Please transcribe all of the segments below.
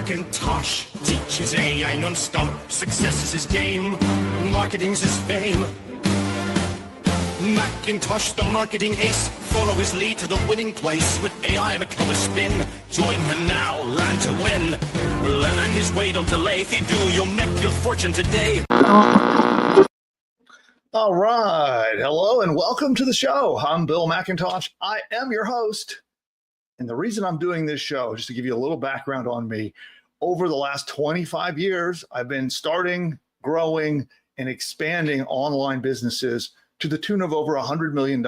McIntosh teaches AI non-stop. Success is his game, marketing's his fame. McIntosh, the marketing ace, follow his lead to the winning place with AI and a clever spin. Join him now, learn to win. Learn his way, don't delay. If you do, you'll make your fortune today. All right, hello and welcome to the show. I'm Bill McIntosh. I am your host. And the reason I'm doing this show, just to give you a little background on me, over the last 25 years, I've been starting, growing, and expanding online businesses to the tune of over $100 million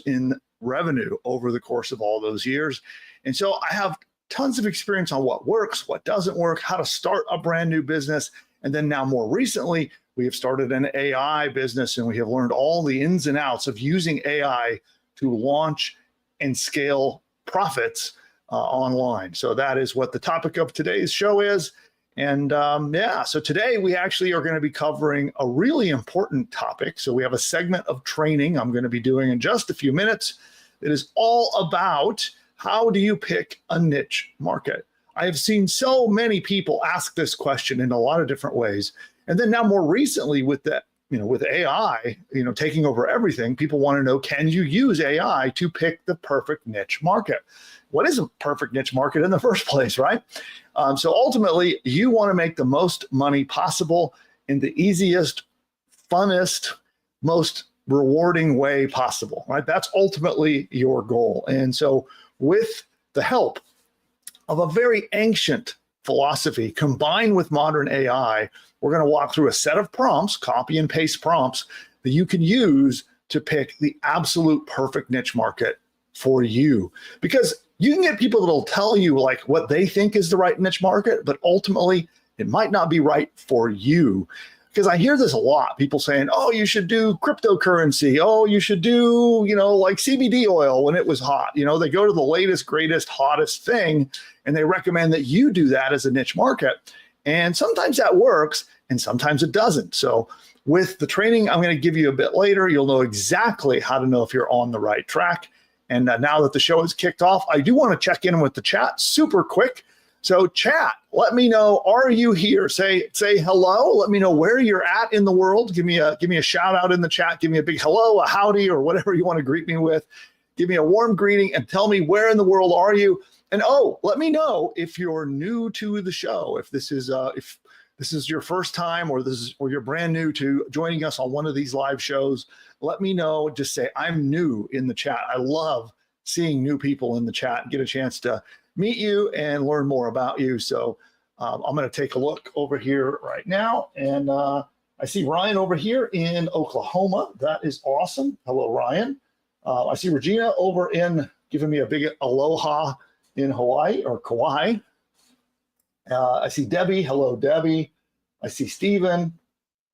in revenue over the course of all those years. And so I have tons of experience on what works, what doesn't work, how to start a brand new business. And then now more recently, we have started an AI business and we have learned all the ins and outs of using AI to launch and scale profits online. So that is what the topic of today's show is. And so today we actually are going to be covering a really important topic. So we have a segment of training I'm going to be doing in just a few minutes. It is all about how do you pick a niche market? I have seen so many people ask this question in a lot of different ways. And then now more recently with that, with AI, taking over everything, people want to know, can you use AI to pick the perfect niche market? What is a perfect niche market in the first place, right? So ultimately, you want to make the most money possible in the easiest, funnest, most rewarding way possible, right? That's ultimately your goal. And so with the help of a very ancient philosophy combined with modern AI, we're going to walk through a set of prompts, copy and paste prompts that you can use to pick the absolute perfect niche market for you. Because you can get people that'll tell you like what they think is the right niche market, but ultimately it might not be right for you. Because I hear this a lot, people saying, oh, you should do cryptocurrency. Oh, you should do, like CBD oil when it was hot. They go to the latest, greatest, hottest thing, and they recommend that you do that as a niche market. And sometimes that works and sometimes it doesn't. So with the training I'm going to give you a bit later, you'll know exactly how to know if you're on the right track. And now that the show is kicked off, I do want to check in with the chat super quick. So chat, let me know, are you here? Say hello. Let me know where you're at in the world. Give me a shout out in the chat. Give me a big hello, a howdy, or whatever you want to greet me with. Give me a warm greeting and tell me where in the world are you? And let me know if you're new to the show, if this is your first time or you're brand new to joining us on one of these live shows. Let me know. Just say I'm new in the chat. I love seeing new people in the chat and get a chance to meet you and learn more about you. So I'm going to take a look over here right now. And I see Ryan over here in Oklahoma. That is awesome. Hello, Ryan. I see Regina over in giving me a big aloha in Hawaii or Kauai. I see Debbie. Hello, Debbie. I see Steven.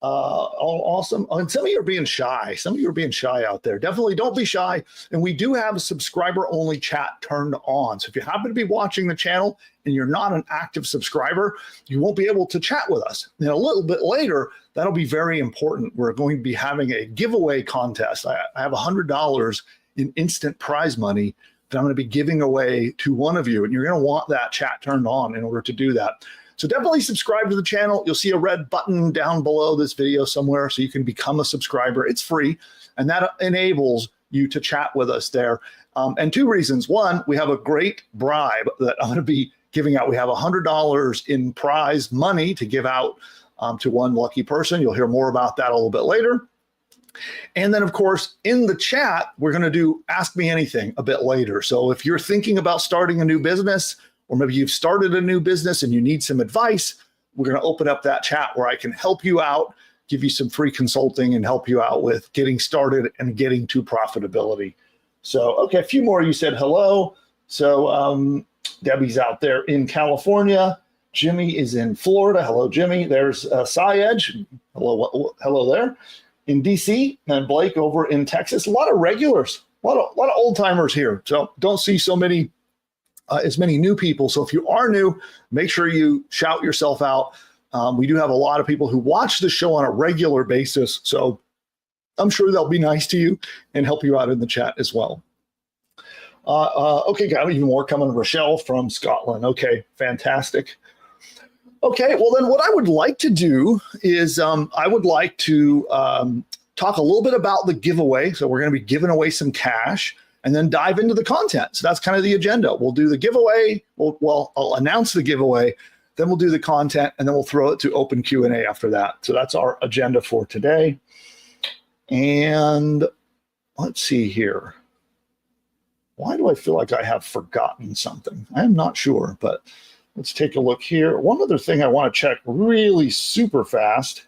All awesome. And some of you are being shy. Some of you are being shy out there. Definitely don't be shy. And we do have a subscriber-only chat turned on. So if you happen to be watching the channel and you're not an active subscriber, you won't be able to chat with us. And a little bit later, that'll be very important. We're going to be having a giveaway contest. I have $100 in instant prize money that I'm going to be giving away to one of you. And you're going to want that chat turned on in order to do that. So definitely subscribe to the channel. You'll see a red button down below this video somewhere so you can become a subscriber. It's free, and that enables you to chat with us there. And two reasons. One, we have a great bribe that I'm going to be giving out. We have $100 in prize money to give out to one lucky person. You'll hear more about that a little bit later. And then, of course, in the chat, we're going to do Ask Me Anything a bit later. So if you're thinking about starting a new business, or maybe you've started a new business and you need some advice, we're going to open up that chat where I can help you out, give you some free consulting and help you out with getting started and getting to profitability. So, okay, a few more. You said hello. So Debbie's out there in California. Jimmy is in Florida. Hello, Jimmy. There's Syed. Hello there. In DC, and Blake over in Texas. A lot of regulars, a lot of old timers here. So don't see so many as many new people. So if you are new, make sure you shout yourself out. We do have a lot of people who watch the show on a regular basis. So I'm sure they'll be nice to you and help you out in the chat as well. Okay, got even more coming. Rochelle from Scotland. Okay, fantastic. Okay, well then what I would like to do is I would like to talk a little bit about the giveaway. So we're going to be giving away some cash and then dive into the content. So that's kind of the agenda. We'll do the giveaway. I'll announce the giveaway, then we'll do the content, and then we'll throw it to open Q&A after that. So that's our agenda for today. And let's see here. Why do I feel like I have forgotten something? I'm not sure, but let's take a look here. One other thing I want to check really super fast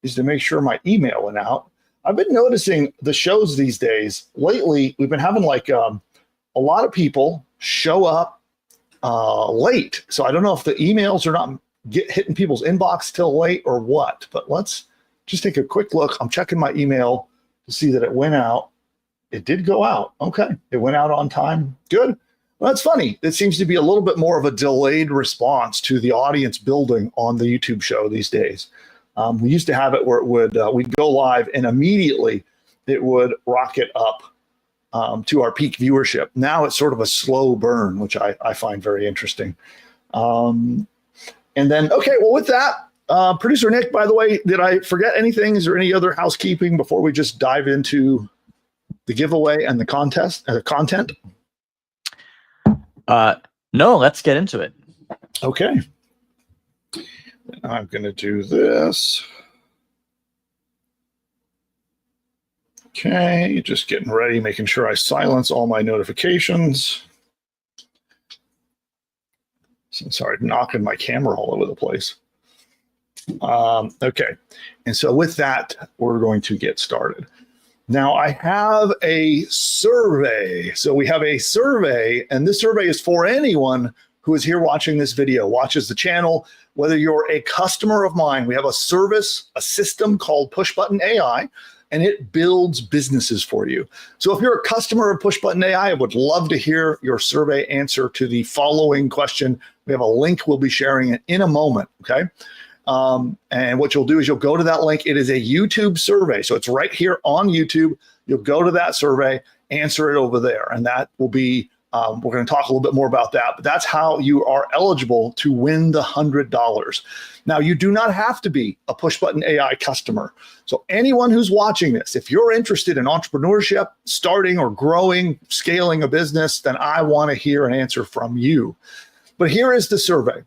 is to make sure my email went out. I've been noticing the shows these days. Lately, we've been having like a lot of people show up late. So I don't know if the emails are not hitting people's inbox till late or what, but let's just take a quick look. I'm checking my email to see that it went out. It did go out. Okay. It went out on time. Good. Well, that's funny. It seems to be a little bit more of a delayed response to the audience building on the YouTube show these days. We used to have it where it would we'd go live and immediately it would rocket up to our peak viewership. Now it's sort of a slow burn, which I find very interesting. And then, okay, well, with that, Producer Nick, by the way, did I forget anything? Is there any other housekeeping before we just dive into the giveaway and the contest and the content? No, let's get into it. Okay. I'm going to do this. Okay, just getting ready, making sure I silence all my notifications. Sorry, knocking my camera all over the place. Okay, and so with that, we're going to get started. Now, I have a survey. So we have a survey, and this survey is for anyone who is here watching this video, watches the channel, whether you're a customer of mine. We have a service, a system called Push Button AI, and it builds businesses for you. So if you're a customer of Push Button AI, I would love to hear your survey answer to the following question. We have a link we'll be sharing it in a moment, okay? And what you'll do is you'll go to that link. It is a YouTube survey. So it's right here on YouTube. You'll go to that survey, answer it over there. And that will be, we're going to talk a little bit more about that, but that's how you are eligible to win the $100. Now, you do not have to be a Push Button AI customer. So anyone who's watching this, if you're interested in entrepreneurship, starting or growing, scaling a business, then I want to hear an answer from you. But here is the survey.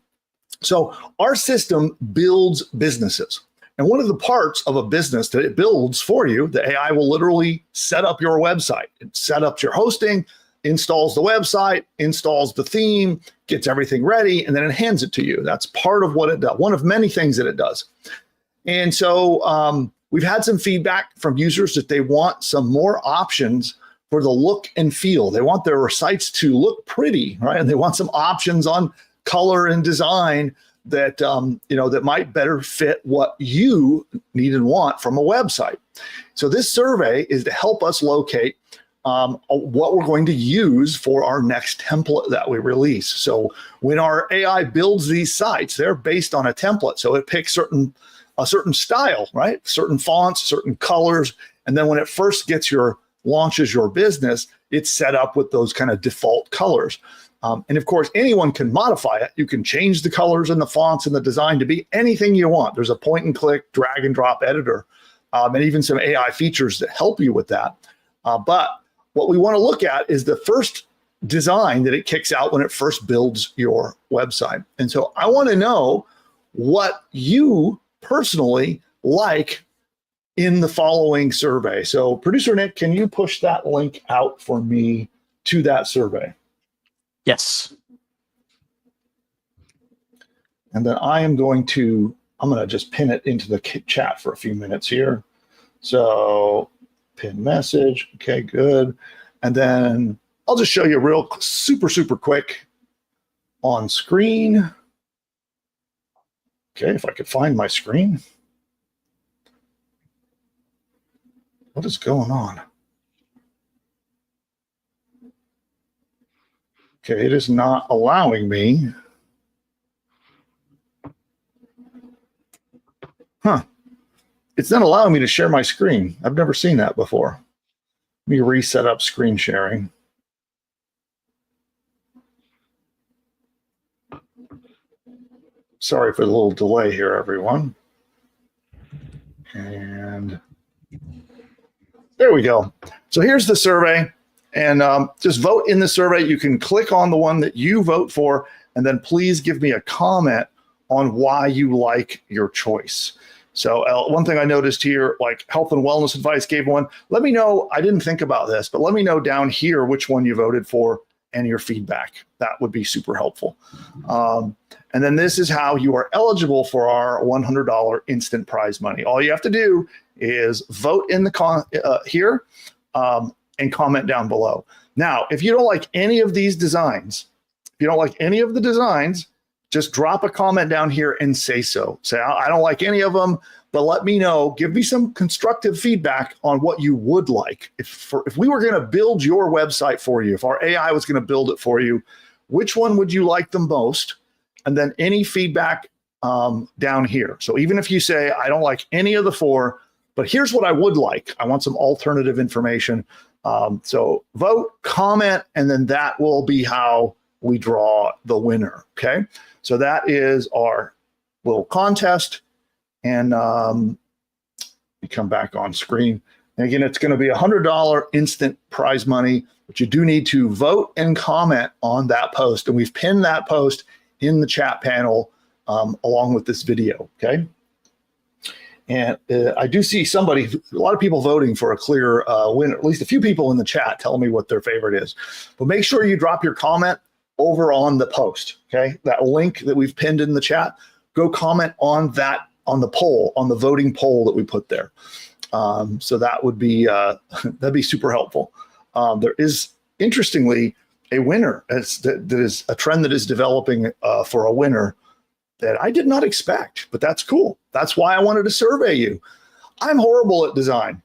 So our system builds businesses. And one of the parts of a business that it builds for you, the AI will literally set up your website. It set up your hosting, installs the website, installs the theme, gets everything ready, and then it hands it to you. That's part of what it does, one of many things that it does. And so we've had some feedback from users that they want some more options for the look and feel. They want their sites to look pretty, right? And they want some options on color and design that that might better fit what you need and want from a website. So this survey is to help us locate what we're going to use for our next template that we release. So when our AI builds these sites, they're based on a template. So it picks a certain style, right? Certain fonts, certain colors, and then when it first launches your business, it's set up with those kind of default colors. And of course, anyone can modify it. You can change the colors and the fonts and the design to be anything you want. There's a point and click, drag and drop editor, and even some AI features that help you with that. But what we want to look at is the first design that it kicks out when it first builds your website. And so I want to know what you personally like in the following survey. So Producer Nick, can you push that link out for me to that survey? Yes. And then I'm going to just pin it into the chat for a few minutes here. So pin message. Okay, good. And then I'll just show you real super quick on screen. Okay, if I could find my screen. What is going on? Okay, it is not allowing me. Huh. It's not allowing me to share my screen. I've never seen that before. Let me reset up screen sharing. Sorry for the little delay here, everyone. And there we go. So here's the survey. And just vote in the survey. You can click on the one that you vote for, and then please give me a comment on why you like your choice. So one thing I noticed here, like health and wellness advice gave one. Let me know, I didn't think about this, but let me know down here which one you voted for and your feedback. That would be super helpful. And then this is how you are eligible for our $100 instant prize money. All you have to do is vote in the here and comment down below. Now, if you don't like any of these designs, just drop a comment down here and say so. Say, I don't like any of them, but let me know. Give me some constructive feedback on what you would like. If we were going to build your website for you, if our AI was going to build it for you, which one would you like the most? And then any feedback down here. So even if you say, I don't like any of the four, but here's what I would like. I want some alternative information. So vote, comment, and then that will be how we draw the winner, okay? So that is our little contest. And we come back on screen. And again, it's gonna be $100 instant prize money, but you do need to vote and comment on that post. And we've pinned that post in the chat panel along with this video, okay? And I do see a lot of people voting for a clear winner, at least a few people in the chat telling me what their favorite is. But make sure you drop your comment over on the post, okay? That link that we've pinned in the chat, go comment on that, on the poll, on the voting poll that we put there. So that would be, that'd be super helpful. There is, interestingly, a winner. That is a trend that is developing for a winner that I did not expect, but that's cool. That's why I wanted to survey you. I'm horrible at design.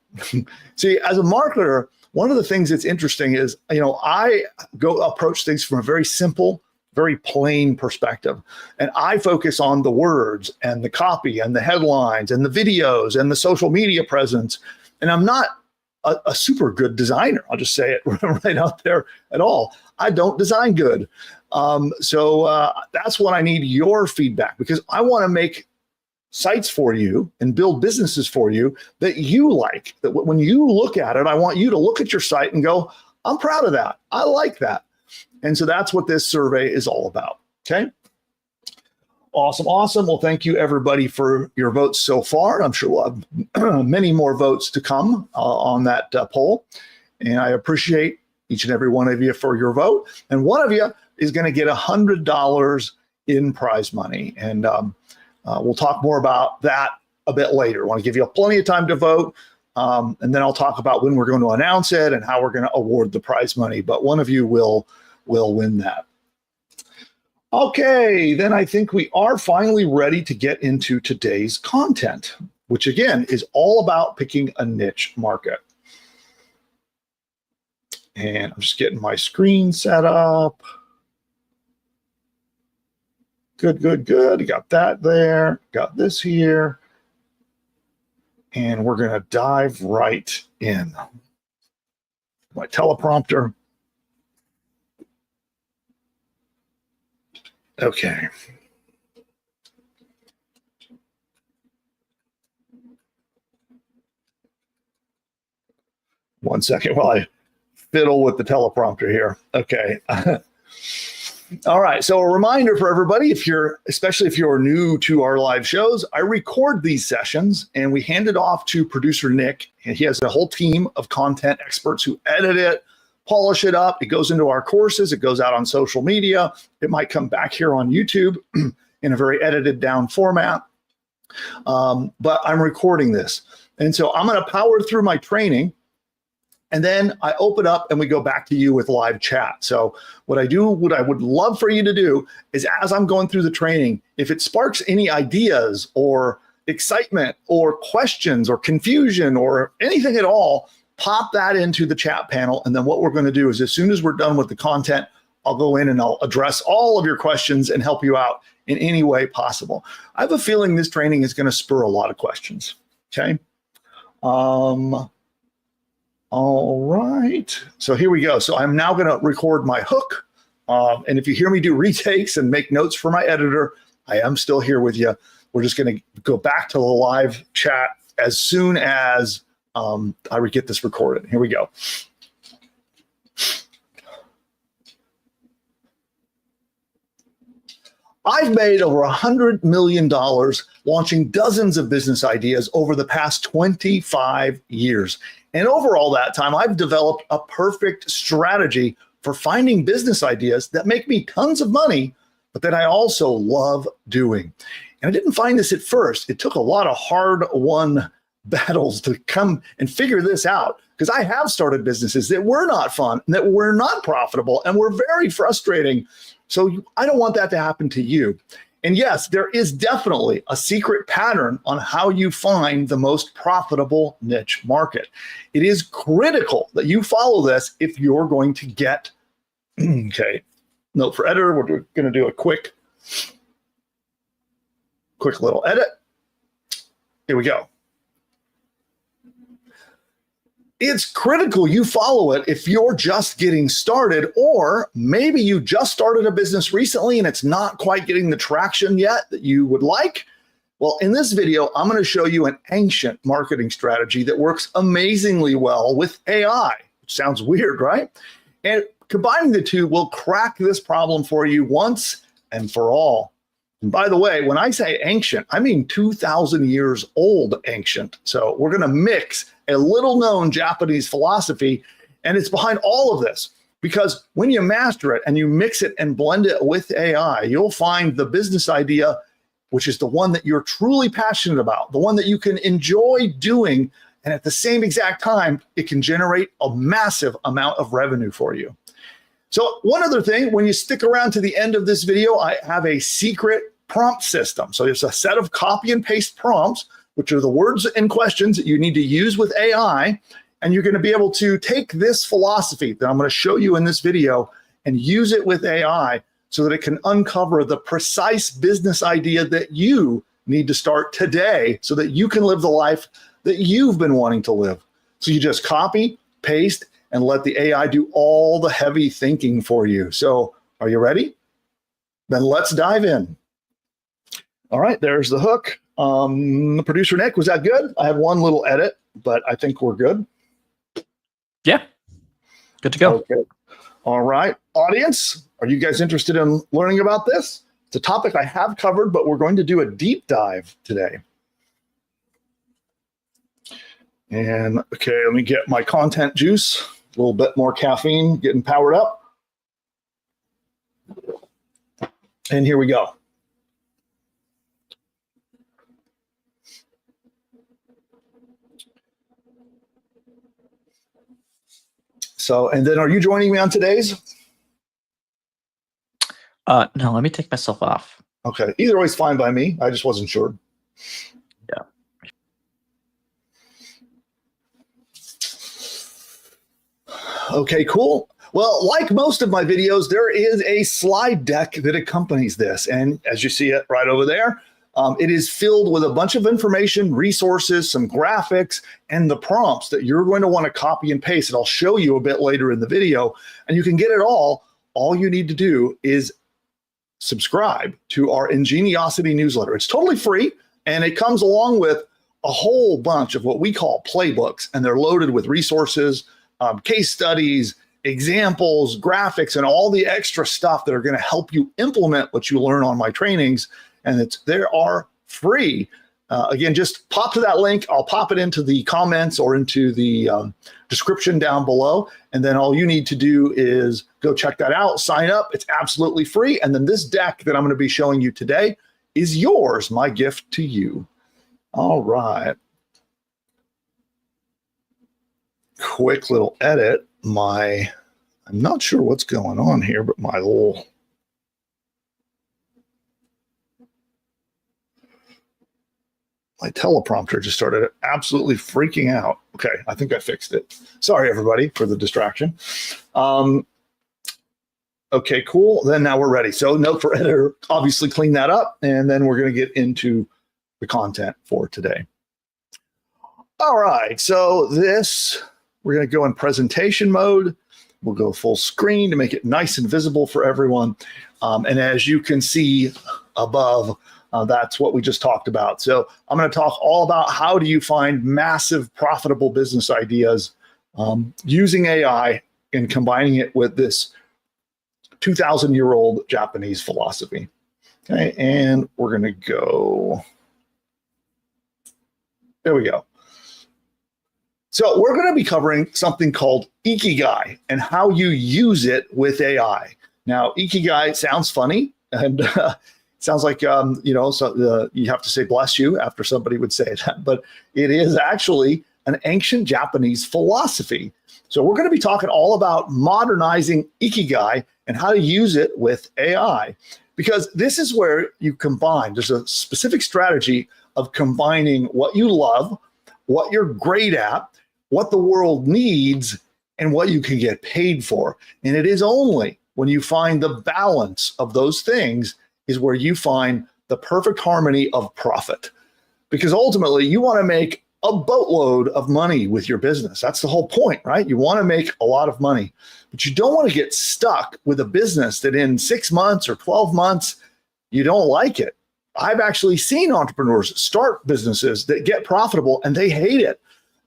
See, as a marketer, one of the things that's interesting is, I go approach things from a very simple, very plain perspective. And I focus on the words and the copy and the headlines and the videos and the social media presence. And I'm not a super good designer. I'll just say it right out there at all. I don't design good. So that's what I need your feedback, because I want to make sites for you and build businesses for you that you like, that when you look at it, I want you to look at your site and go, I'm proud of that. I like that. And so that's what this survey is all about. Okay. Awesome. Awesome. Well, thank you everybody for your votes so far. I'm sure we'll have many more votes to come on that poll. And I appreciate each and every one of you for your vote. And one of you is going to get $100 in prize money. And we'll talk more about that a bit later. I want to give you plenty of time to vote. And then I'll talk about when we're going to announce it and how we're going to award the prize money. But one of you will win that. Okay, then I think we are finally ready to get into today's content, which again is all about picking a niche market. And I'm just getting my screen set up. Good, good, good. Got that there. Got this here. And we're going to dive right in. My teleprompter. Okay. One second while I fiddle with the teleprompter here. Okay. All right. So a reminder for everybody, especially if you're new to our live shows, I record these sessions and we hand it off to producer Nick, and he has a whole team of content experts who edit it, polish it up. It goes into our courses. It goes out on social media. It might come back here on YouTube in a very edited down format. But I'm recording this. And so I'm going to power through my training. And then I open up and we go back to you with live chat. So what I would love for you to do is, as I'm going through the training, if it sparks any ideas or excitement or questions or confusion or anything at all, pop that into the chat panel. And then what we're going to do is, as soon as we're done with the content, I'll go in and I'll address all of your questions and help you out in any way possible. I have a feeling this training is going to spur a lot of questions. Okay. All right. So here we go. So I'm now going to record my hook. And if you hear me do retakes and make notes for my editor, I am still here with you. We're just going to go back to the live chat as soon as I get this recorded. Here we go. I've made over $100 million launching dozens of business ideas over the past 25 years. And over all that time, I've developed a perfect strategy for finding business ideas that make me tons of money, but that I also love doing. And I didn't find this at first. It took a lot of hard-won battles to come and figure this out, because I have started businesses that were not fun, and that were not profitable, and were very frustrating. So I don't want that to happen to you. And yes, there is definitely a secret pattern on how you find the most profitable niche market. It is critical that you follow this if you're going to get, okay, note for editor, we're going to do a quick little edit. Here we go. It's critical you follow it if you're just getting started, or maybe you just started a business recently and it's not quite getting the traction yet that you would like. Well, in this video, I'm going to show you an ancient marketing strategy that works amazingly well with AI, which sounds weird, right? And combining the two will crack this problem for you once and for all. And by the way, when I say ancient, I mean 2,000 years old ancient. So we're going to mix a little known Japanese philosophy, and it's behind all of this, because when you master it and you mix it and blend it with AI, you'll find the business idea, which is the one that you're truly passionate about, the one that you can enjoy doing, and at the same exact time, it can generate a massive amount of revenue for you. So one other thing, when you stick around to the end of this video, I have a secret prompt system. So it's a set of copy and paste prompts, which are the words and questions that you need to use with AI. And you're going to be able to take this philosophy that I'm going to show you in this video and use it with AI so that it can uncover the precise business idea that you need to start today so that you can live the life that you've been wanting to live. So you just copy, paste, and let the AI do all the heavy thinking for you. So are you ready? Then let's dive in. All right, there's the hook. Producer Nick, was that good? I had one little edit, but I think we're good. Yeah, good to go. Okay. All right, audience, are you guys interested in learning about this? It's a topic I have covered, but we're going to do a deep dive today. And okay, let me get my content juice, a little bit more caffeine, getting powered up. And here we go. So, and then are you joining me on today's? No, let me take myself off. Okay, either way is fine by me. I just wasn't sure. Yeah. Okay, cool. Well, like most of my videos, there is a slide deck that accompanies this. And as you see it right over there, it is filled with a bunch of information, resources, some graphics, and the prompts that you're going to want to copy and paste. And I'll show you a bit later in the video. And you can get it all. All you need to do is subscribe to our Ingeniosity newsletter. It's totally free, and it comes along with a whole bunch of what we call playbooks. And they're loaded with resources, case studies, examples, graphics, and all the extra stuff that are going to help you implement what you learn on my trainings. And they are free. Again, just pop to that link. I'll pop it into the comments or into the description down below. And then all you need to do is go check that out, sign up. It's absolutely free. And then this deck that I'm going to be showing you today is yours, my gift to you. All right. Quick little edit. I'm not sure what's going on here, but my teleprompter just started absolutely freaking out. Okay, I think I fixed it. Sorry, everybody, for the distraction. Okay, cool. Then now we're ready. So note for editor, obviously clean that up, and then we're going to get into the content for today. All right, so we're going to go in presentation mode. We'll go full screen to make it nice and visible for everyone. And as you can see above, that's what we just talked about. So I'm going to talk all about how do you find massive profitable business ideas using AI and combining it with this 2,000-year-old Japanese philosophy. Okay, and we're going to go. There we go. So we're going to be covering something called Ikigai and how you use it with AI. Now, Ikigai sounds funny and sounds like, you have to say bless you after somebody would say that, but it is actually an ancient Japanese philosophy. So we're going to be talking all about modernizing Ikigai and how to use it with AI, because this is where you combine. There's a specific strategy of combining what you love, what you're great at, what the world needs, and what you can get paid for. And it is only when you find the balance of those things is where you find the perfect harmony of profit. Because ultimately, you want to make a boatload of money with your business. That's the whole point, right? You want to make a lot of money, but you don't want to get stuck with a business that in 6 months or 12 months, you don't like it. I've actually seen entrepreneurs start businesses that get profitable and they hate it.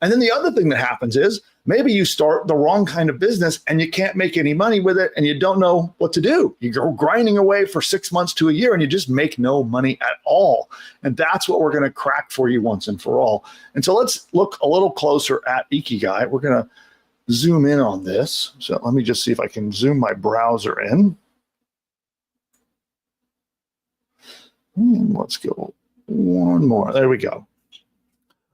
And then the other thing that happens is maybe you start the wrong kind of business and you can't make any money with it and you don't know what to do. You go grinding away for 6 months to a year and you just make no money at all. And that's what we're going to crack for you once and for all. And so let's look a little closer at Ikigai. We're going to zoom in on this. So let me just see if I can zoom my browser in. Let's go one more. There we go.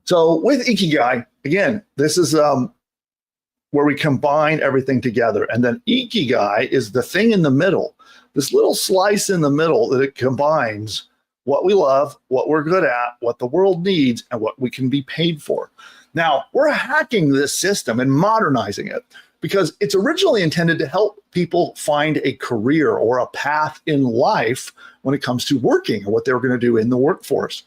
So with Ikigai, again, this is where we combine everything together. And then Ikigai is the thing in the middle, this little slice in the middle that it combines what we love, what we're good at, what the world needs, and what we can be paid for. Now, we're hacking this system and modernizing it because it's originally intended to help people find a career or a path in life when it comes to working and what they're going to do in the workforce.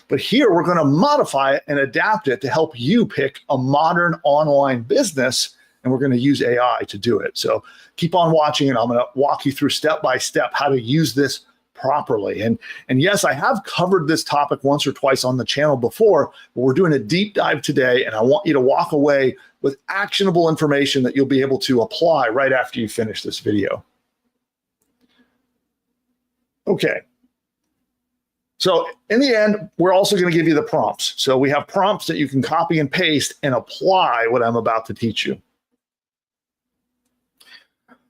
But here we're going to modify it and adapt it to help you pick a modern online business, and we're going to use AI to do it. So keep on watching, and I'm going to walk you through step by step how to use this properly. And yes, I have covered this topic once or twice on the channel before, but we're doing a deep dive today, and I want you to walk away with actionable information that you'll be able to apply right after you finish this video. Okay. So in the end, we're also going to give you the prompts. So we have prompts that you can copy and paste and apply what I'm about to teach you.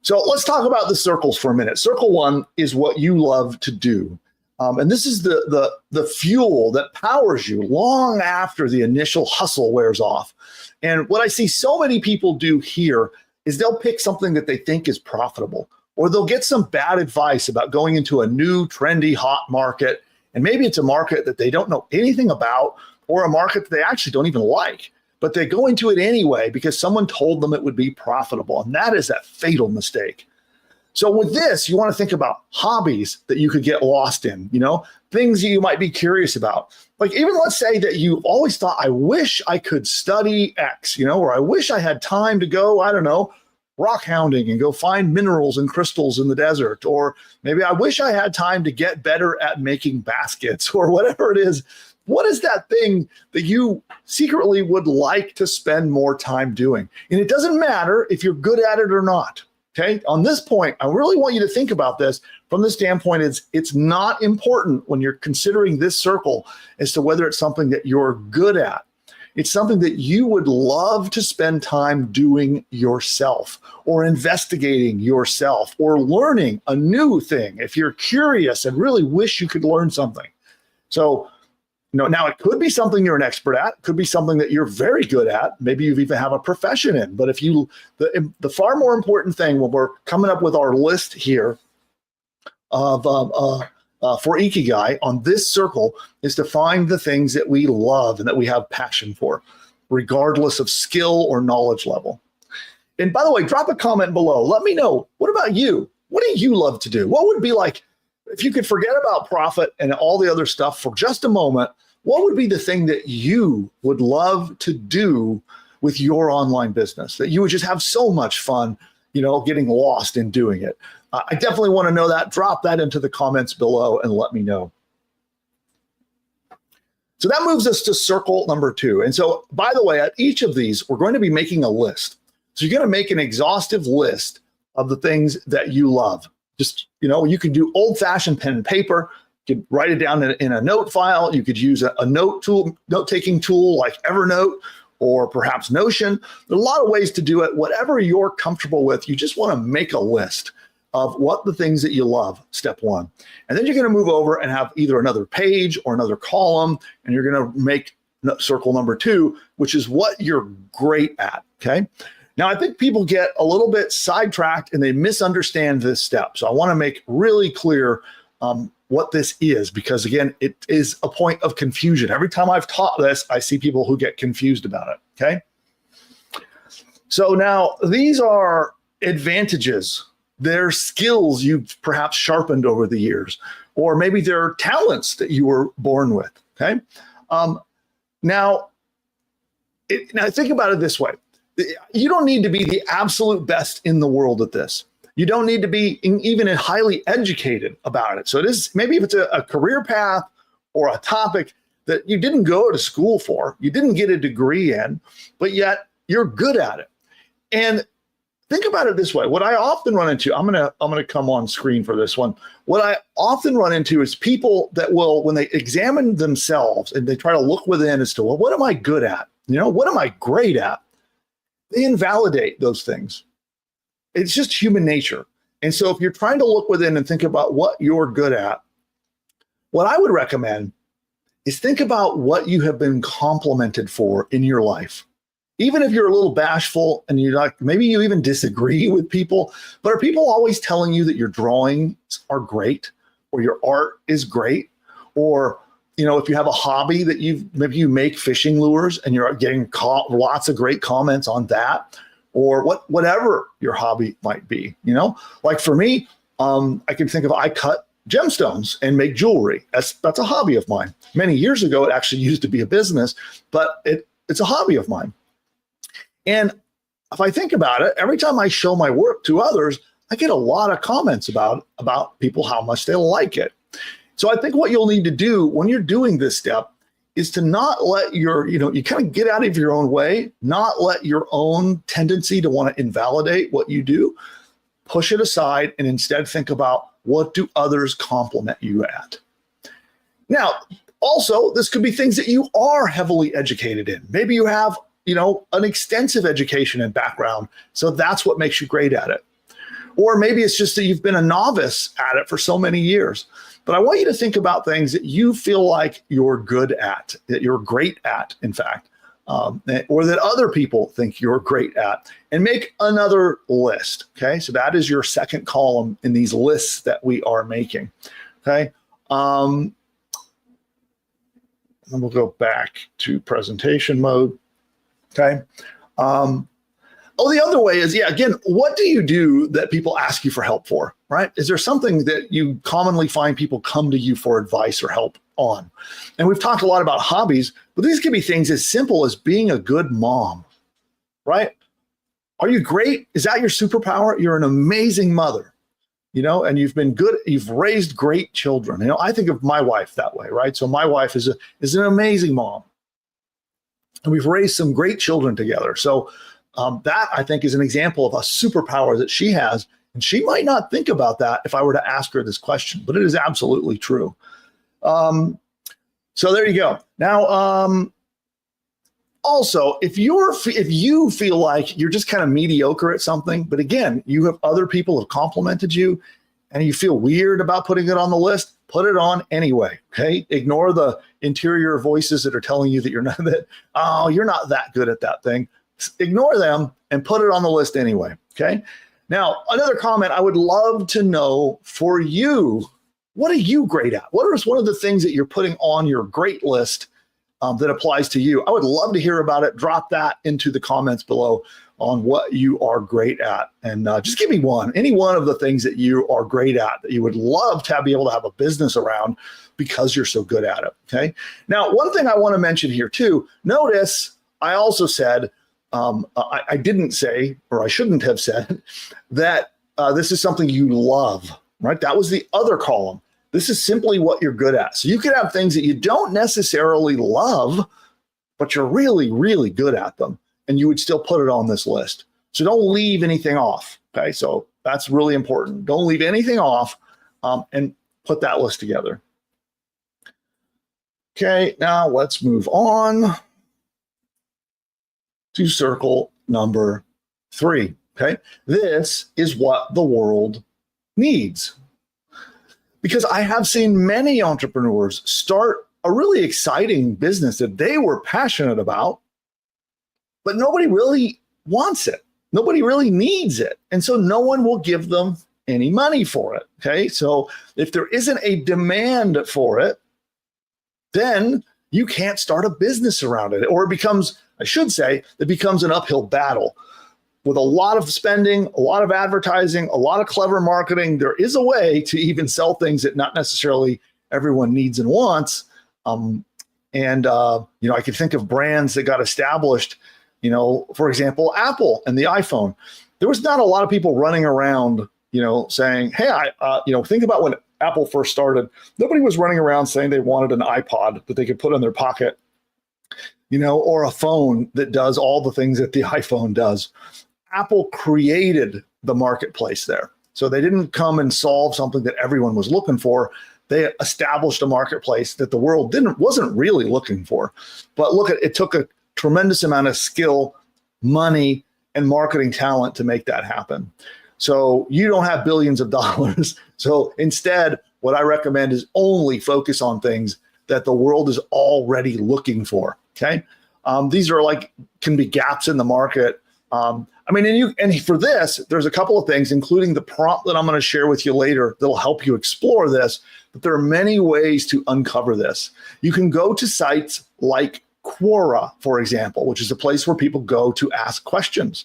So let's talk about the circles for a minute. Circle one is what you love to do. And this is the fuel that powers you long after the initial hustle wears off. And what I see so many people do here is they'll pick something that they think is profitable, or they'll get some bad advice about going into a new trendy hot market. And maybe it's a market that they don't know anything about, or a market that they actually don't even like, but they go into it anyway because someone told them it would be profitable. And that is a fatal mistake. So with this, you want to think about hobbies that you could get lost in, things that you might be curious about. Like even let's say that you've always thought, I wish I could study X, or I wish I had time to go, I don't know, rock hounding and go find minerals and crystals in the desert. Or maybe I wish I had time to get better at making baskets or whatever it is. What is that thing that you secretly would like to spend more time doing? And it doesn't matter if you're good at it or not. Okay. On this point, I really want you to think about this from the standpoint it's not important when you're considering this circle as to whether it's something that you're good at. It's something that you would love to spend time doing yourself, or investigating yourself, or learning a new thing if you're curious and really wish you could learn something. So, now it could be something you're an expert at, it could be something that you're very good at, maybe you even have a profession in. But if the far more important thing when we're coming up with our list here of for Ikigai on this circle is to find the things that we love and that we have passion for, regardless of skill or knowledge level. And by the way, drop a comment below. Let me know, what about you? What do you love to do? What would be like, if you could forget about profit and all the other stuff for just a moment, what would be the thing that you would love to do with your online business that you would just have so much fun, getting lost in doing it? I definitely want to know that. Drop that into the comments below and let me know. So that moves us to circle number 2. And so, by the way, at each of these, we're going to be making a list. So you're going to make an exhaustive list of the things that you love. Just, you can do old-fashioned pen and paper. You could write it down in a note file. You could use a note-taking tool like Evernote or perhaps Notion. There are a lot of ways to do it. Whatever you're comfortable with, you just want to make a list of what the things that you love, step 1. And then you're going to move over and have either another page or another column, and you're going to make circle number 2, which is what you're great at, okay? Now, I think people get a little bit sidetracked and they misunderstand this step. So I want to make really clear what this is, because again, it is a point of confusion. Every time I've taught this, I see people who get confused about it, okay? So now these are advantages. They're skills you've perhaps sharpened over the years, or maybe they're talents that you were born with, okay? Now think about it this way. You don't need to be the absolute best in the world at this. You don't need to be even highly educated about it. So it is, maybe if it's a career path or a topic that you didn't go to school for, you didn't get a degree in, but yet you're good at it. And think about it this way. What I often run into, I'm gonna come on screen for this one. What I often run into is people that will, when they examine themselves and they try to look within as to, well, what am I good at? What am I great at? They invalidate those things. It's just human nature. And so if you're trying to look within and think about what you're good at, what I would recommend is think about what you have been complimented for in your life. Even if you're a little bashful and maybe you even disagree with people, but are people always telling you that your drawings are great or your art is great? Or, if you have a hobby that maybe you make fishing lures and you're getting lots of great comments on that, or whatever your hobby might be, like for me, I can think of, I cut gemstones and make jewelry. That's a hobby of mine. Many years ago, it actually used to be a business, but it's a hobby of mine. And if I think about it, every time I show my work to others, I get a lot of comments about people, how much they like it. So I think what you'll need to do when you're doing this step is to not let you kind of get out of your own way, not let your own tendency to want to invalidate what you do, push it aside, and instead think about, what do others compliment you at? Now, also, this could be things that you are heavily educated in. Maybe you have an extensive education and background, so that's what makes you great at it. Or maybe it's just that you've been a novice at it for so many years. But I want you to think about things that you feel like you're good at, that you're great at, in fact, or that other people think you're great at, and make another list, okay? So that is your second column in these lists that we are making, okay? And we'll go back to presentation mode. Okay. The other way is, again, what do you do that people ask you for help for, right? Is there something that you commonly find people come to you for advice or help on? And we've talked a lot about hobbies, but these can be things as simple as being a good mom, right? Are you great? Is that your superpower? You're an amazing mother, and you've raised great children. I think of my wife that way, right? So my wife is an amazing mom. And we've raised some great children together. So that, I think, is an example of a superpower that she has. And she might not think about that if I were to ask her this question, but it is absolutely true. So there you go. Now, also, if you feel like you're just kind of mediocre at something, but again, you have other people who have complimented you and you feel weird about putting it on the list, put it on anyway, okay? Ignore the interior voices that are telling you that you're not that good at that thing. Ignore them and put it on the list anyway, okay? Now, another comment, I would love to know for you, what are you great at? What is one of the things that you're putting on your great list that applies to you. I would love to hear about it. Drop that into the comments below on what you are great at. And just give me one, any one of the things that you are great at that you would love to be able to have a business around because you're so good at it. Okay. Now, one thing I want to mention here too, notice I also said, I didn't say, or I shouldn't have said that this is something you love, right? That was the other column. This is simply what you're good at. So you could have things that you don't necessarily love, but you're really, really good at them. And you would still put it on this list. So don't leave anything off. Okay. So that's really important. Don't leave anything off and put that list together. Okay. Now let's move on to circle number 3. Okay. This is what the world needs. Because I have seen many entrepreneurs start a really exciting business that they were passionate about, but nobody really wants it. Nobody really needs it. And so no one will give them any money for it. Okay. So if there isn't a demand for it, then you can't start a business around it. Or it becomes, I should say, it becomes an uphill battle. With a lot of spending, a lot of advertising, a lot of clever marketing, there is a way to even sell things that not necessarily everyone needs and wants. I can think of brands that got established, for example, Apple and the iPhone. There was not a lot of people running around, saying, hey, think about when Apple first started. Nobody was running around saying they wanted an iPod that they could put in their pocket, or a phone that does all the things that the iPhone does. Apple created the marketplace there. So they didn't come and solve something that everyone was looking for. They established a marketplace that the world wasn't really looking for. But look, it took a tremendous amount of skill, money, and marketing talent to make that happen. So you don't have billions of dollars. So instead, what I recommend is only focus on things that the world is already looking for. Okay. These are can be gaps in the market. And for this, there's a couple of things, including the prompt that I'm going to share with you later that'll help you explore this. But there are many ways to uncover this. You can go to sites like Quora, for example, which is a place where people go to ask questions.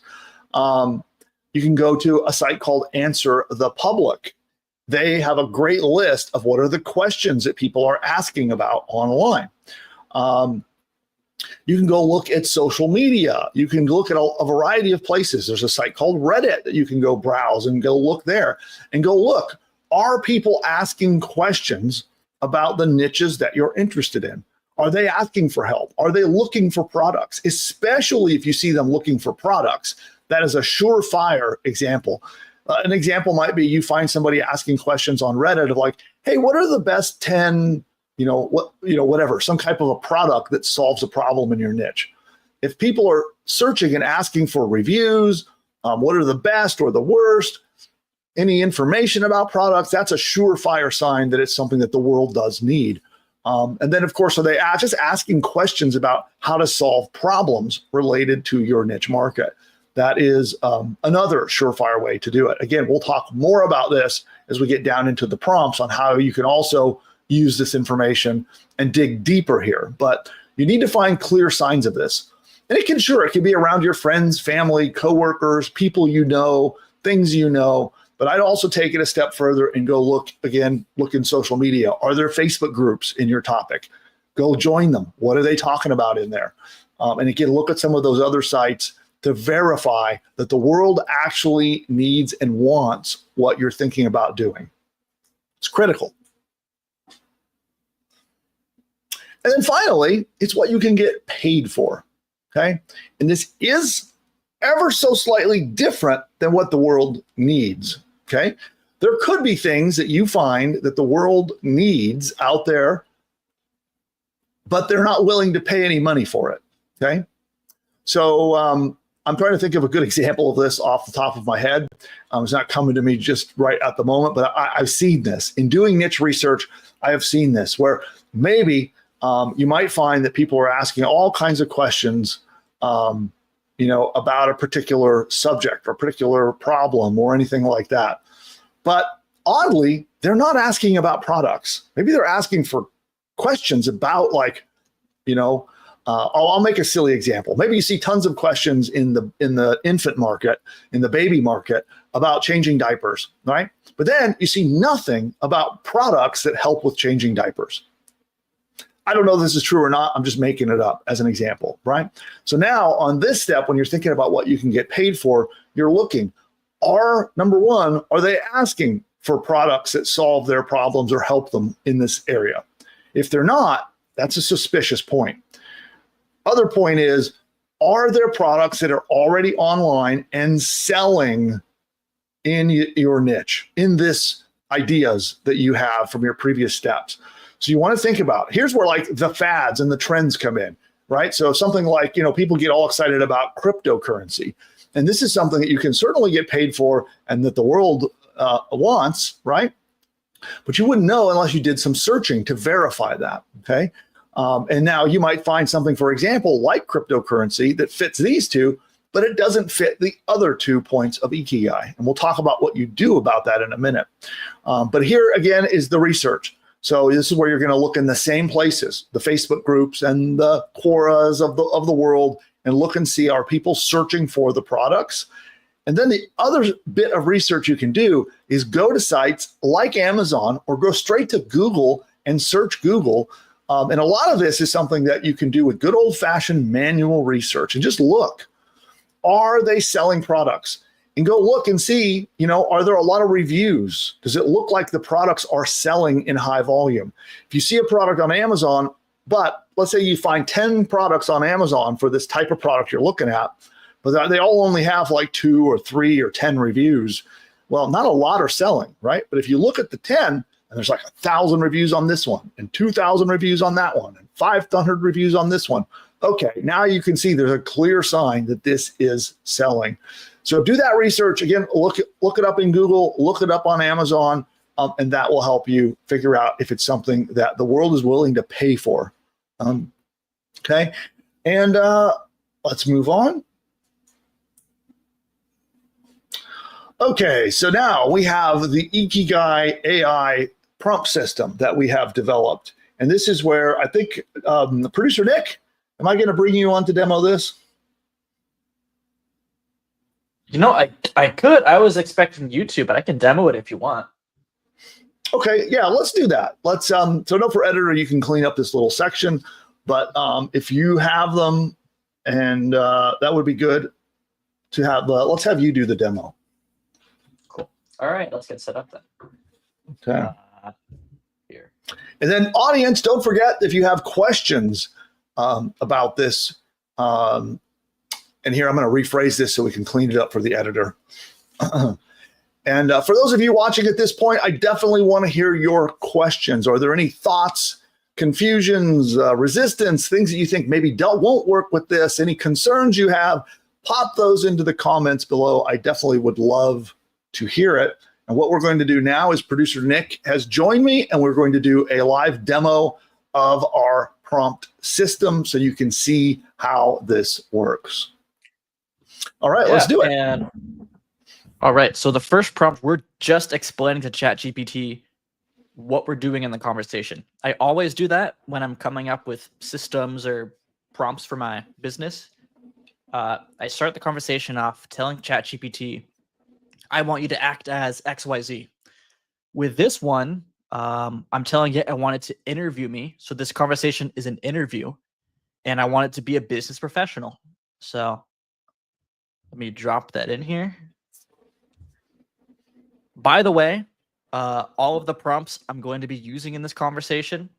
You can go to a site called Answer the Public. They have a great list of what are the questions that people are asking about online. You can go look at social media. You can look at a variety of places. There's a site called Reddit that you can go browse and go look there and go look. Are people asking questions about the niches that you're interested in? Are they asking for help? Are they looking for products? Especially if you see them looking for products, that is a surefire example. An example might be you find somebody asking questions on Reddit of hey, what are the best 10 whatever, some type of a product that solves a problem in your niche. If people are searching and asking for reviews, what are the best or the worst, any information about products, that's a surefire sign that it's something that the world does need. And then, of course, are they just asking questions about how to solve problems related to your niche market? That is another surefire way to do it. Again, we'll talk more about this as we get down into the prompts on how you can also use this information and dig deeper here. But you need to find clear signs of this. And it can be around your friends, family, coworkers, people things But I'd also take it a step further and go look in social media. Are there Facebook groups in your topic? Go join them. What are they talking about in there? And again, look at some of those other sites to verify that the world actually needs and wants what you're thinking about doing. It's critical. And then finally, it's what you can get paid for, okay? And this is ever so slightly different than what the world needs, okay? There could be things that you find that the world needs out there, but they're not willing to pay any money for it, okay? So I'm trying to think of a good example of this off the top of my head. It's not coming to me just right at the moment, but I've seen this. In doing niche research, I have seen this where maybe you might find that people are asking all kinds of questions, about a particular subject or a particular problem or anything like that. But oddly, they're not asking about products. Maybe they're asking for questions about I'll make a silly example. Maybe you see tons of questions in the infant market, in the baby market about changing diapers, right? But then you see nothing about products that help with changing diapers. I don't know if this is true or not. I'm just making it up as an example, right? So now on this step, when you're thinking about what you can get paid for, you're looking, number one, are they asking for products that solve their problems or help them in this area? If they're not, that's a suspicious point. Other point is, are there products that are already online and selling in your niche, in this ideas that you have from your previous steps? So you want to think about, here's where like the fads and the trends come in, right? So something like, people get all excited about cryptocurrency. And this is something that you can certainly get paid for and that the world wants, right? But you wouldn't know unless you did some searching to verify that, okay? And now you might find something, for example, like cryptocurrency that fits these two, but it doesn't fit the other 2 points of Ikigai. And we'll talk about what you do about that in a minute. But here again is the research. So this is where you're going to look in the same places, the Facebook groups and the Quoras of the world, and look and see, are people searching for the products? And then the other bit of research you can do is go to sites like Amazon or go straight to Google and search Google. And a lot of this is something that you can do with good old-fashioned manual research and just look. Are they selling products? And go look and see, are there a lot of reviews? Does it look like the products are selling in high volume? If you see a product on Amazon, but let's say you find 10 products on Amazon for this type of product you're looking at, but they all only have like 2 or 3 or 10 reviews. Well, not a lot are selling, right? But if you look at the 10, and there's like 1,000 reviews on this one, and 2,000 reviews on that one, and 500 reviews on this one. Okay, now you can see there's a clear sign that this is selling. So do that research. Again, look it up in Google, look it up on Amazon, and that will help you figure out if it's something that the world is willing to pay for. Okay, and let's move on. Okay, so now we have the Ikigai AI prompt system that we have developed. And this is where I think producer Nick, am I going to bring you on to demo this? I could. I was expecting you to, but I can demo it if you want. Okay, yeah, let's do that. Let's so note for editor, you can clean up this little section, but if you have them, and that would be good to have. Let's have you do the demo. Cool. All right, let's get set up then. Okay. Here. And then audience, don't forget if you have questions about this. And here I'm going to rephrase this so we can clean it up for the editor. And for those of you watching at this point, I definitely want to hear your questions. Are there any thoughts, confusions, resistance, things that you think maybe won't work with this? Any concerns you have? Pop those into the comments below. I definitely would love to hear it. And what we're going to do now is producer Nick has joined me, and we're going to do a live demo of our prompt system so you can see how this works. All right, let's do it. All right, so the first prompt, we're just explaining to ChatGPT what we're doing in the conversation. I always do that when I'm coming up with systems or prompts for my business. I start the conversation off telling ChatGPT, I want you to act as XYZ. With this one, I'm telling it I want it to interview me. So this conversation is an interview, and I want it to be a business professional. So let me drop that in here. By the way, all of the prompts I'm going to be using in this conversation,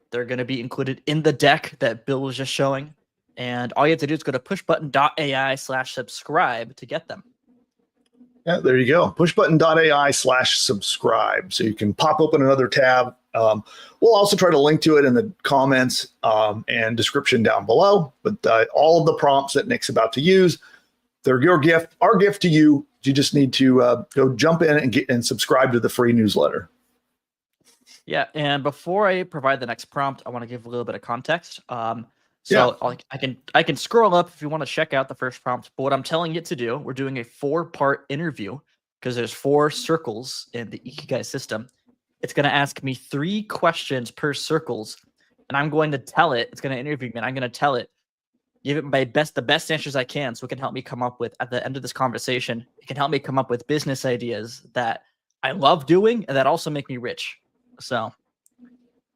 they're going to be included in the deck that Bill was just showing. And all you have to do is go to pushbutton.ai/subscribe to get them. Yeah, there you go. Pushbutton.ai/subscribe. So you can pop open another tab. We'll also try to link to it in the comments and description down below. But all of the prompts that Nick's about to use, they're your gift, our gift to you. You just need to go jump in and subscribe to the free newsletter. Yeah, and before I provide the next prompt, I want to give a little bit of context. I can scroll up if you want to check out the first prompt. But what I'm telling it to do, we're doing a 4-part interview because there's 4 circles in the Ikigai system. It's going to ask me 3 questions per circles and I'm going to tell it. It's going to interview me, and I'm going to tell it, give it the best answers I can, so it can help me come up with, at the end of this conversation, it can help me come up with business ideas that I love doing and that also make me rich. So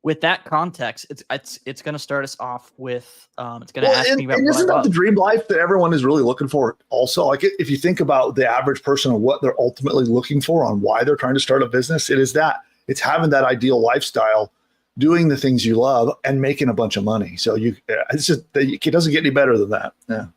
with that context, it's going to start us off with it's going to ask me about and what I isn't that love. the dream life that everyone is really looking for? Also, like if you think about the average person and what they're ultimately looking for on why they're trying to start a business, it's having that ideal lifestyle, doing the things you love, and making a bunch of money. So it doesn't get any better than that. Yeah.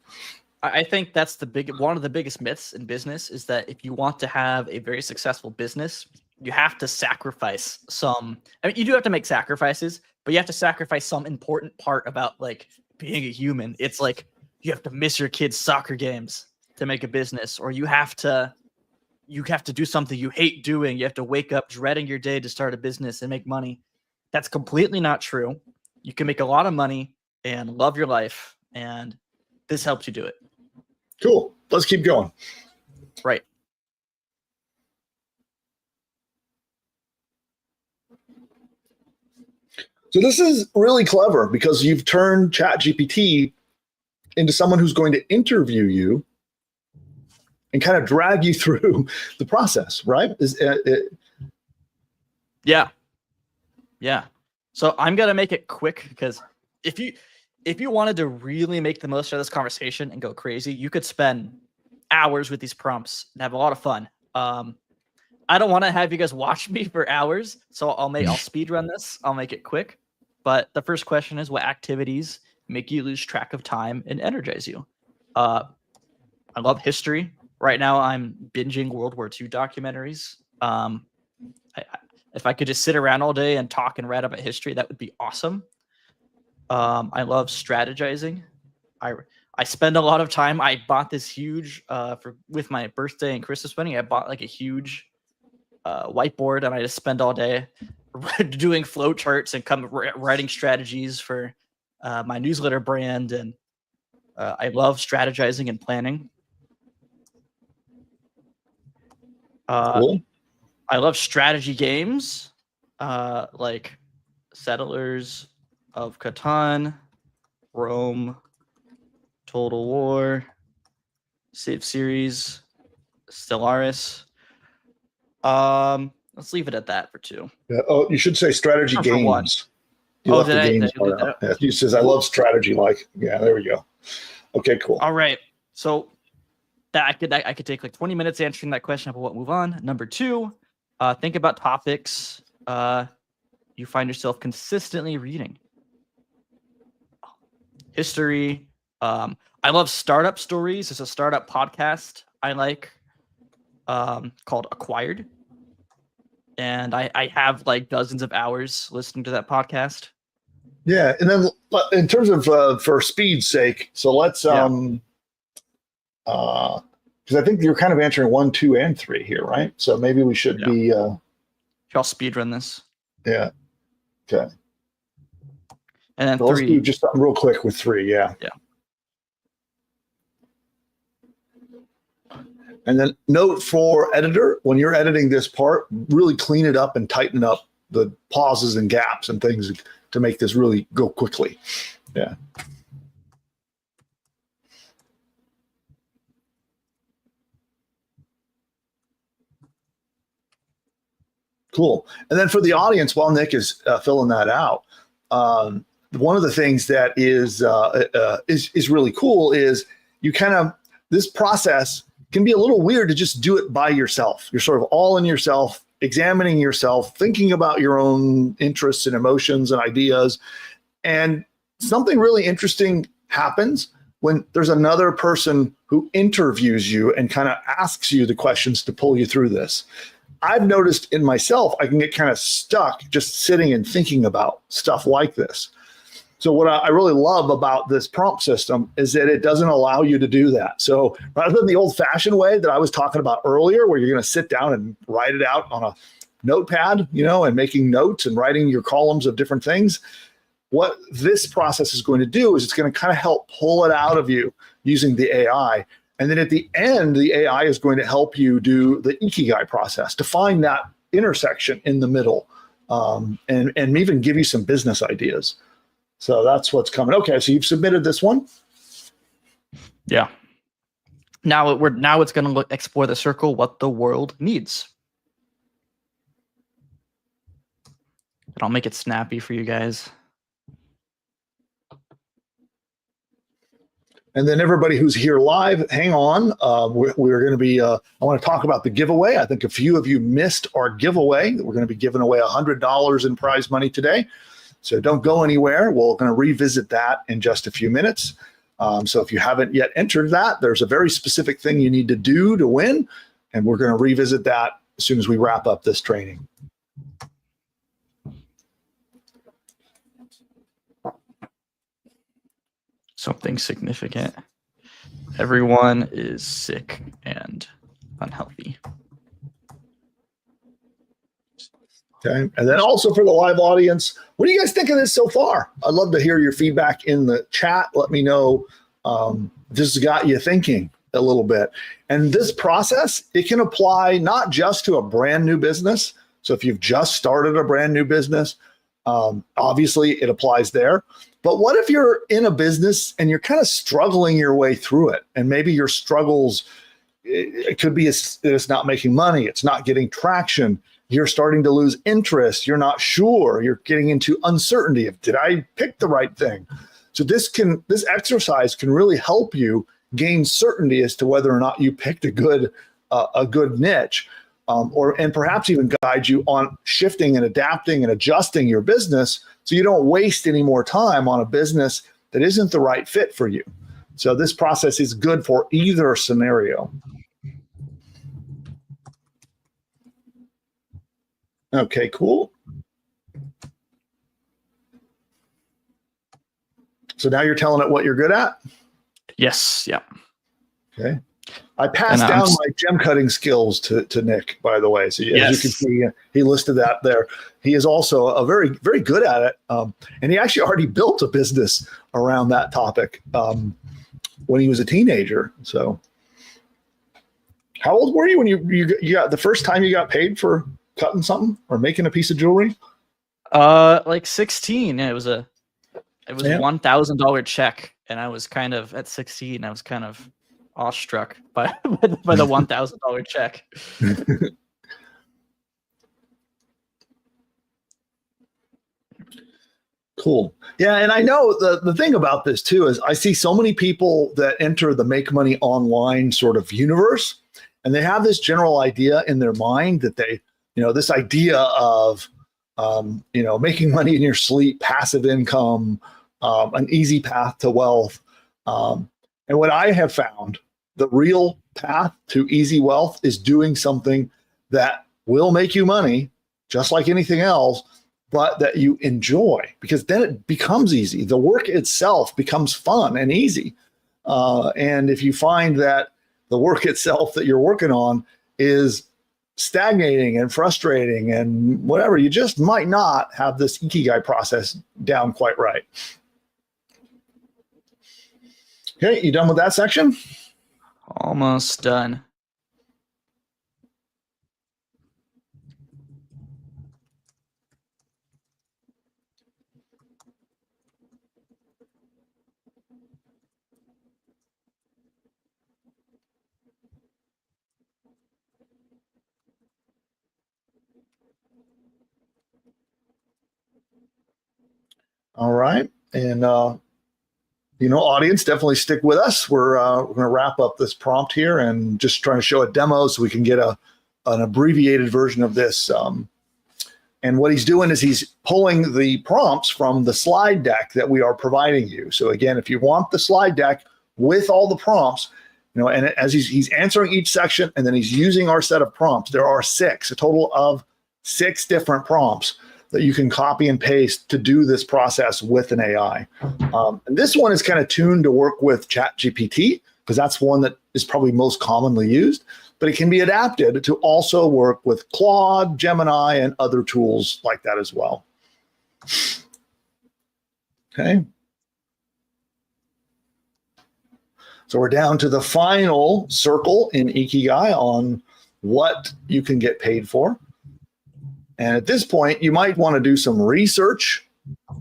I think that's one of the biggest myths in business is that if you want to have a very successful business, you have to sacrifice some. I mean, you do have to make sacrifices, but you have to sacrifice some important part about like being a human. It's like you have to miss your kids' soccer games to make a business, or you have to do something you hate doing. You have to wake up dreading your day to start a business and make money. That's completely not true. You can make a lot of money and love your life, and this helps you do it. Cool. Let's keep going. Right. So this is really clever because you've turned ChatGPT into someone who's going to interview you and kind of drag you through the process, right? Yeah. So I'm gonna make it quick because if you wanted to really make the most of this conversation and go crazy, you could spend hours with these prompts and have a lot of fun. I don't want to have you guys watch me for hours, so I'll speed run this. I'll make it quick. But the first question is, what activities make you lose track of time and energize you? I love history. Right now, I'm binging World War II documentaries. If I could just sit around all day and talk and read about history, that would be awesome. I love strategizing. I spend a lot of time. I bought this huge with my birthday and Christmas wedding. I bought like a huge whiteboard, and I just spend all day doing flow charts and writing strategies for my newsletter brand. And I love strategizing and planning. Cool. I love strategy games, like Settlers of Catan, Rome, Total War, Civ Series, Stellaris. Let's leave it at that for 2. Yeah. Oh, you should say strategy For games. 1. You left the games part out. Yeah, he says, I love strategy. Like, yeah, there we go. Okay, cool. All right. So I could take like 20 minutes answering that question, but we'll move on. Number 2, think about topics you find yourself consistently reading. History. I love startup stories. There's a startup podcast I like called Acquired. And I have like dozens of hours listening to that podcast. Yeah. And then in terms of for speed's sake, so let's because I think you're kind of answering 1, 2, and 3 here, right? So maybe we should be I'll speed run this. Yeah. Okay. And then so 3. Let's do just something real quick with 3, yeah. Yeah. And then note for editor, when you're editing this part, really clean it up and tighten up the pauses and gaps and things to make this really go quickly. Yeah. Cool. And then for the audience, while Nick is filling that out, one of the things that is really cool is you kind of, this process can be a little weird to just do it by yourself. You're sort of all in yourself, examining yourself, thinking about your own interests and emotions and ideas. And something really interesting happens when there's another person who interviews you and kind of asks you the questions to pull you through this. I've noticed in myself, I can get kind of stuck just sitting and thinking about stuff like this. So what I really love about this prompt system is that it doesn't allow you to do that. So rather than the old-fashioned way that I was talking about earlier, where you're going to sit down and write it out on a notepad, and making notes and writing your columns of different things, what this process is going to do is it's going to kind of help pull it out of you using the AI. And then at the end, the AI is going to help you do the Ikigai process to find that intersection in the middle, and even give you some business ideas. So that's what's coming. Okay, so you've submitted this one. Yeah. Now it's going to explore the circle, what the world needs. And I'll make it snappy for you guys. And then everybody who's here live, hang on. We're going to be, I want to talk about the giveaway. I think a few of you missed our giveaway. We're going to be giving away $100 in prize money today. So don't go anywhere. We're going to revisit that in just a few minutes. So if you haven't yet entered that, there's a very specific thing you need to do to win. And we're going to revisit that as soon as we wrap up this training. Something significant. Everyone is sick and unhealthy. Okay. And then also for the live audience, what do you guys think of this so far? I'd love to hear your feedback in the chat. Let me know this has got you thinking a little bit. And this process, it can apply not just to a brand new business. So if you've just started a brand new business, obviously it applies there. But what if you're in a business and you're kind of struggling your way through it? And maybe your struggles, it could be it's not making money, it's not getting traction, you're starting to lose interest, you're not sure, you're getting into uncertainty of, did I pick the right thing? So this exercise can really help you gain certainty as to whether or not you picked a good niche, and perhaps even guide you on shifting and adapting and adjusting your business so you don't waste any more time on a business that isn't the right fit for you. So this process is good for either scenario. Okay, cool. So now you're telling it what you're good at? Yes. Yeah. Okay. I passed down my gem cutting skills to Nick, by the way. So as you can see, he listed that there. He is also a very, very good at it. And he actually already built a business around that topic when he was a teenager. So how old were you when you got the first time you got paid for cutting something or making a piece of jewelry? Like 16. It was a $1,000 check. And I was kind of at 16, I was kind of awestruck by the $1,000 check. Cool. Yeah, and I know the thing about this too is I see so many people that enter the make money online sort of universe, and they have this general idea in their mind that they, this idea of, making money in your sleep, passive income, an easy path to wealth. And what I have found, the real path to easy wealth is doing something that will make you money, just like anything else, but that you enjoy, because then it becomes easy. The work itself becomes fun and easy. And if you find that the work itself that you're working on is stagnating and frustrating and whatever, you just might not have this Ikigai process down quite right. Okay, you done with that section? Almost done. All right. And, audience, definitely stick with us. We're going to wrap up this prompt here and just trying to show a demo so we can get an abbreviated version of this. And what he's doing is he's pulling the prompts from the slide deck that we are providing you. So again, if you want the slide deck with all the prompts, and as he's answering each section and then he's using our set of prompts, there are a total of 6 different prompts that you can copy and paste to do this process with an AI. And this one is kind of tuned to work with ChatGPT because that's one that is probably most commonly used, but it can be adapted to also work with Claude, Gemini, and other tools like that as well. Okay. So we're down to the final circle in Ikigai on what you can get paid for. And at this point, you might want to do some research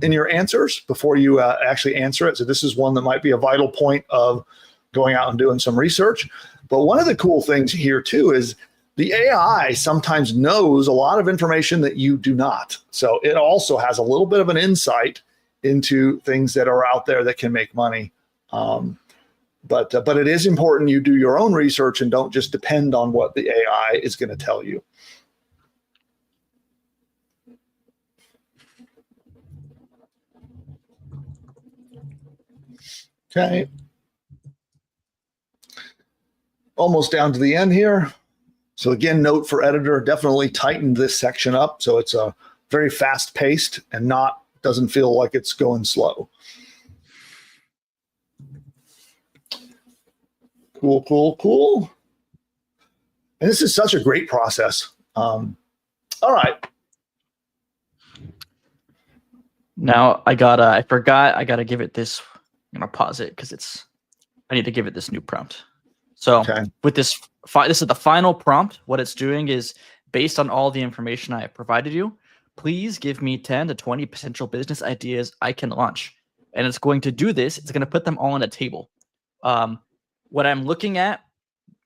in your answers before you actually answer it. So this is one that might be a vital point of going out and doing some research. But one of the cool things here too is the AI sometimes knows a lot of information that you do not. So it also has a little bit of an insight into things that are out there that can make money. But it is important you do your own research and don't just depend on what the AI is going to tell you. Okay. Almost down to the end here. So again, note for editor, definitely tighten this section up so it's a very fast paced and doesn't feel like it's going slow. Cool. And this is such a great process. All right. Now I forgot, I gotta give it this, I'm gonna pause it because I need to give it this new prompt. So with this is the final prompt. What it's doing is, based on all the information I have provided you, please give me 10 to 20 potential business ideas I can launch. And it's going to do this. It's going to put them all on a table. What I'm looking at,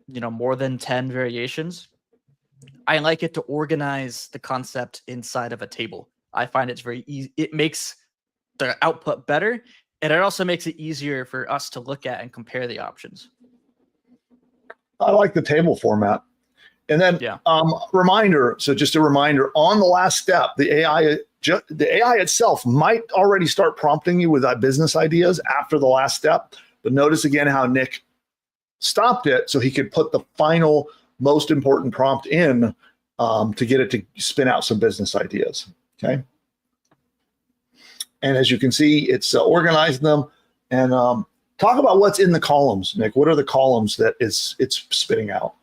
more than 10 variations, I like it to organize the concept inside of a table. I find it's very easy. It makes the output better, and it also makes it easier for us to look at and compare the options. I like the table format. And then reminder, so just a reminder, on the last step, the AI itself might already start prompting you with business ideas after the last step. But notice again how Nick stopped it so he could put the final most important prompt in to get it to spin out some business ideas. Okay. And as you can see, it's organizing them. And talk about what's in the columns, Nick. What are the columns that it's spitting out?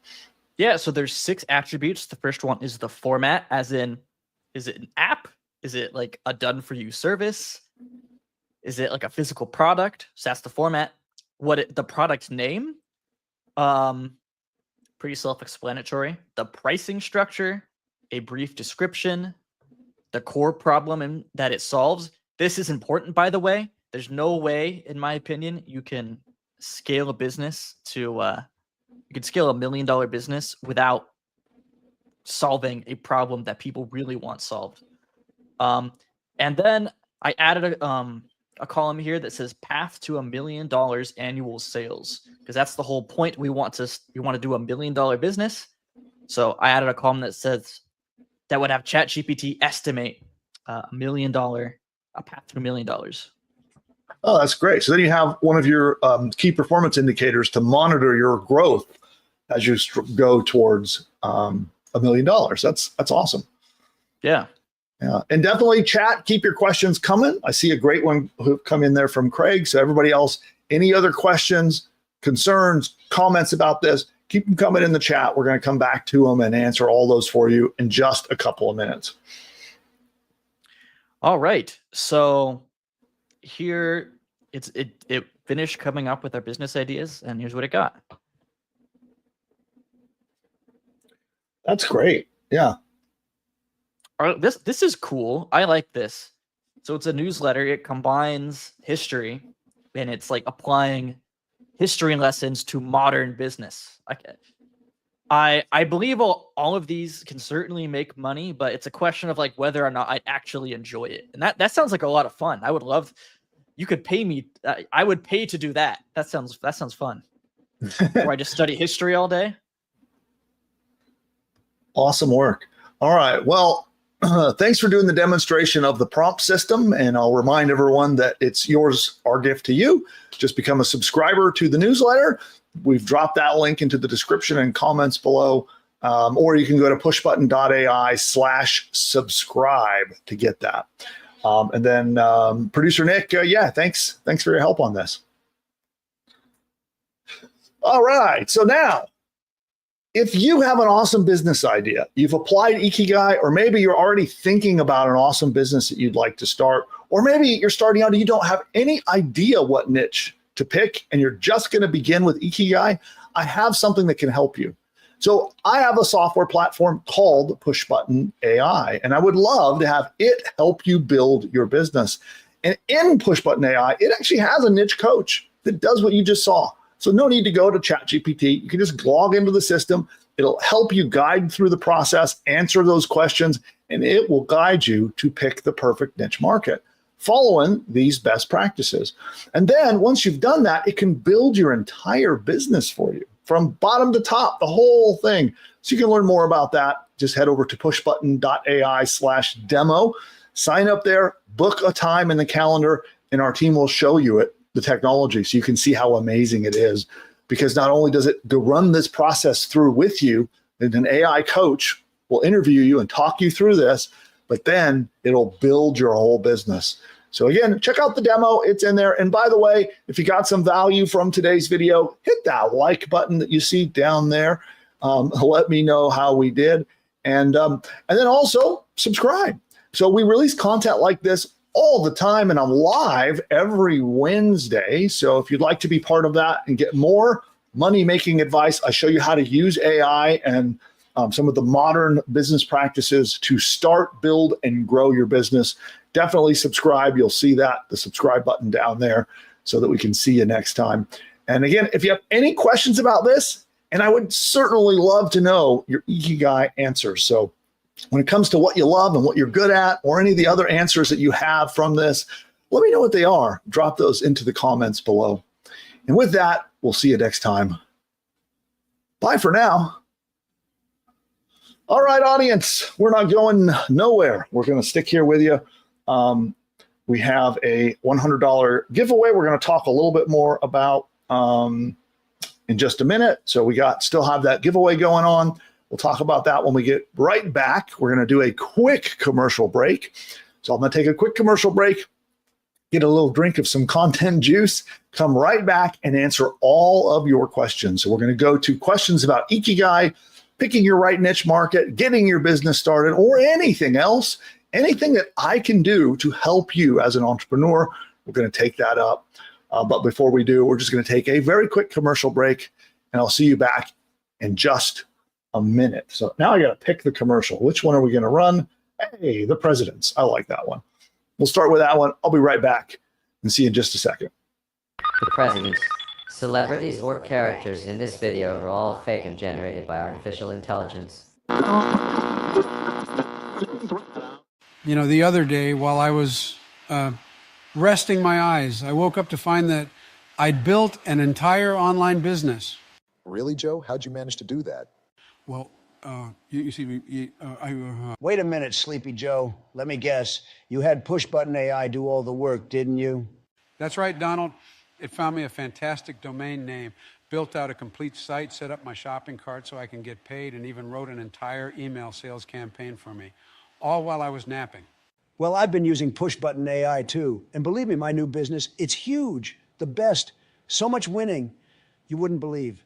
Yeah, so there's 6 attributes. The first one is the format, as in, is it an app? Is it like a done-for-you service? Is it like a physical product? So that's the format. The product name? Pretty self-explanatory. The pricing structure, a brief description, the core problem that it solves. This is important, by the way. There's no way, in my opinion, you can scale a business to you can scale $1 million business without solving a problem that people really want solved. And then I added a column here that says path to $1 million annual sales, because that's the whole point. We want to do $1 million business. So I added a column that says that would have ChatGPT estimate a path to $1 million. Oh, that's great. So then you have one of your key performance indicators to monitor your growth as you go towards $1 million. That's awesome. Yeah. Yeah. And definitely chat, keep your questions coming. I see a great one who come in there from Craig. So everybody else, any other questions, concerns, comments about this, keep them coming in the chat. We're going to come back to them and answer all those for you in just a couple of minutes. All right. So here it finished coming up with our business ideas, and here's what it got. That's great. Yeah. This is cool. I like this. So it's a newsletter. It combines history, and it's like applying history lessons to modern business. I believe all of these can certainly make money, but it's a question of like whether or not I'd actually enjoy it. And that sounds like a lot of fun. I would love, you could pay me. I would pay to do that. That sounds fun. Or I just study history all day. Awesome work. All right. Well, thanks for doing the demonstration of the prompt system. And I'll remind everyone that it's yours, our gift to you. Just become a subscriber to the newsletter. We've dropped that link into the description and comments below. Or you can go to pushbutton.ai/subscribe to get that. And then producer Nick, thanks for your help on this. All right. So now, if you have an awesome business idea, you've applied Ikigai, or maybe you're already thinking about an awesome business that you'd like to start, or maybe you're starting out and you don't have any idea what niche to pick, and you're just going to begin with Ikigai, I have something that can help you. So I have a software platform called Push Button AI, and I would love to have it help you build your business. And in Push Button AI, it actually has a niche coach that does what you just saw. So no need to go to ChatGPT. You can just log into the system. It'll help you guide through the process, answer those questions, and it will guide you to pick the perfect niche market, following these best practices. And then once you've done that, it can build your entire business for you from bottom to top, the whole thing. So you can learn more about that. Just head over to pushbutton.ai/demo, sign up there, book a time in the calendar, and our team will show you the technology, so you can see how amazing it is. Because not only does it run this process through with you, and an AI coach will interview you and talk you through this, but then it'll build your whole business. So again, check out the demo. It's in there. And by the way, if you got some value from today's video, hit that like button that you see down there. Let me know how we did. And then also subscribe. So we release content like this all the time, and I'm live every Wednesday. So if you'd like to be part of that and get more money-making advice, I show you how to use AI and some of the modern business practices to start, build, and grow your business. Definitely subscribe. You'll see that, the subscribe button down there, so that we can see you next time. And again, if you have any questions about this, and I would certainly love to know your Ikigai answers. So when it comes to what you love and what you're good at, or any of the other answers that you have from this, let me know what they are. Drop those into the comments below. And with that, we'll see you next time. Bye for now. All right, audience, we're not going nowhere. We're going to stick here with you. We have a $100 giveaway. We're going to talk a little bit more about in just a minute. So we still have that giveaway going on. We'll talk about that when we get right back. We're going to do a quick commercial break. So I'm going to take a quick commercial break, get a little drink of some content juice, come right back and answer all of your questions. So we're going to go to questions about Ikigai, picking your right niche market, getting your business started, or anything else, anything that I can do to help you as an entrepreneur. We're going to take that up. But before we do, we're just going to take a very quick commercial break, and I'll see you back in just a minute. So now I got to pick the commercial. Which one are we going to run? Hey, the presidents. I like that one. We'll start with that one. I'll be right back and see you in just a second. The presidents, celebrities, or characters in this video are all fake and generated by artificial intelligence. You know, the other day while I was resting my eyes, I woke up to find that I'd built an entire online business. Really, Joe? How'd you manage to do that? Well, you see, Wait a minute, Sleepy Joe. Let me guess. You had Push Button AI do all the work, didn't you? that's right, Donald. It found me a fantastic domain name, built out a complete site, set up my shopping cart so I can get paid, and even wrote an entire email sales campaign for me, all while I was napping. Well, I've been using Push Button AI too. And believe me, my new business, it's huge. The best. So much winning, you wouldn't believe.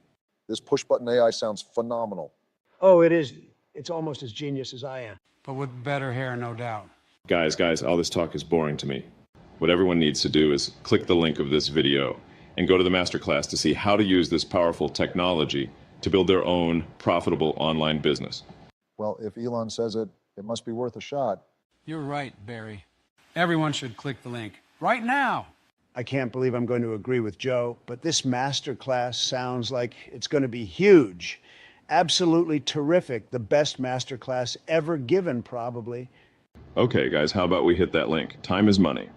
This Push Button AI sounds phenomenal. Oh, it is. It's almost as genius as I am. But with better hair, no doubt. Guys, all this talk is boring to me. What everyone needs to do is click the link of this video and go to the masterclass to see how to use this powerful technology to build their own profitable online business. Well, if Elon says it, it must be worth a shot. You're right, Barry. Everyone should click the link right now. I can't believe I'm going to agree with Joe, but this masterclass sounds like it's going to be huge. Absolutely terrific. The best masterclass ever given, probably. Okay, guys, how about we hit that link? Time is money.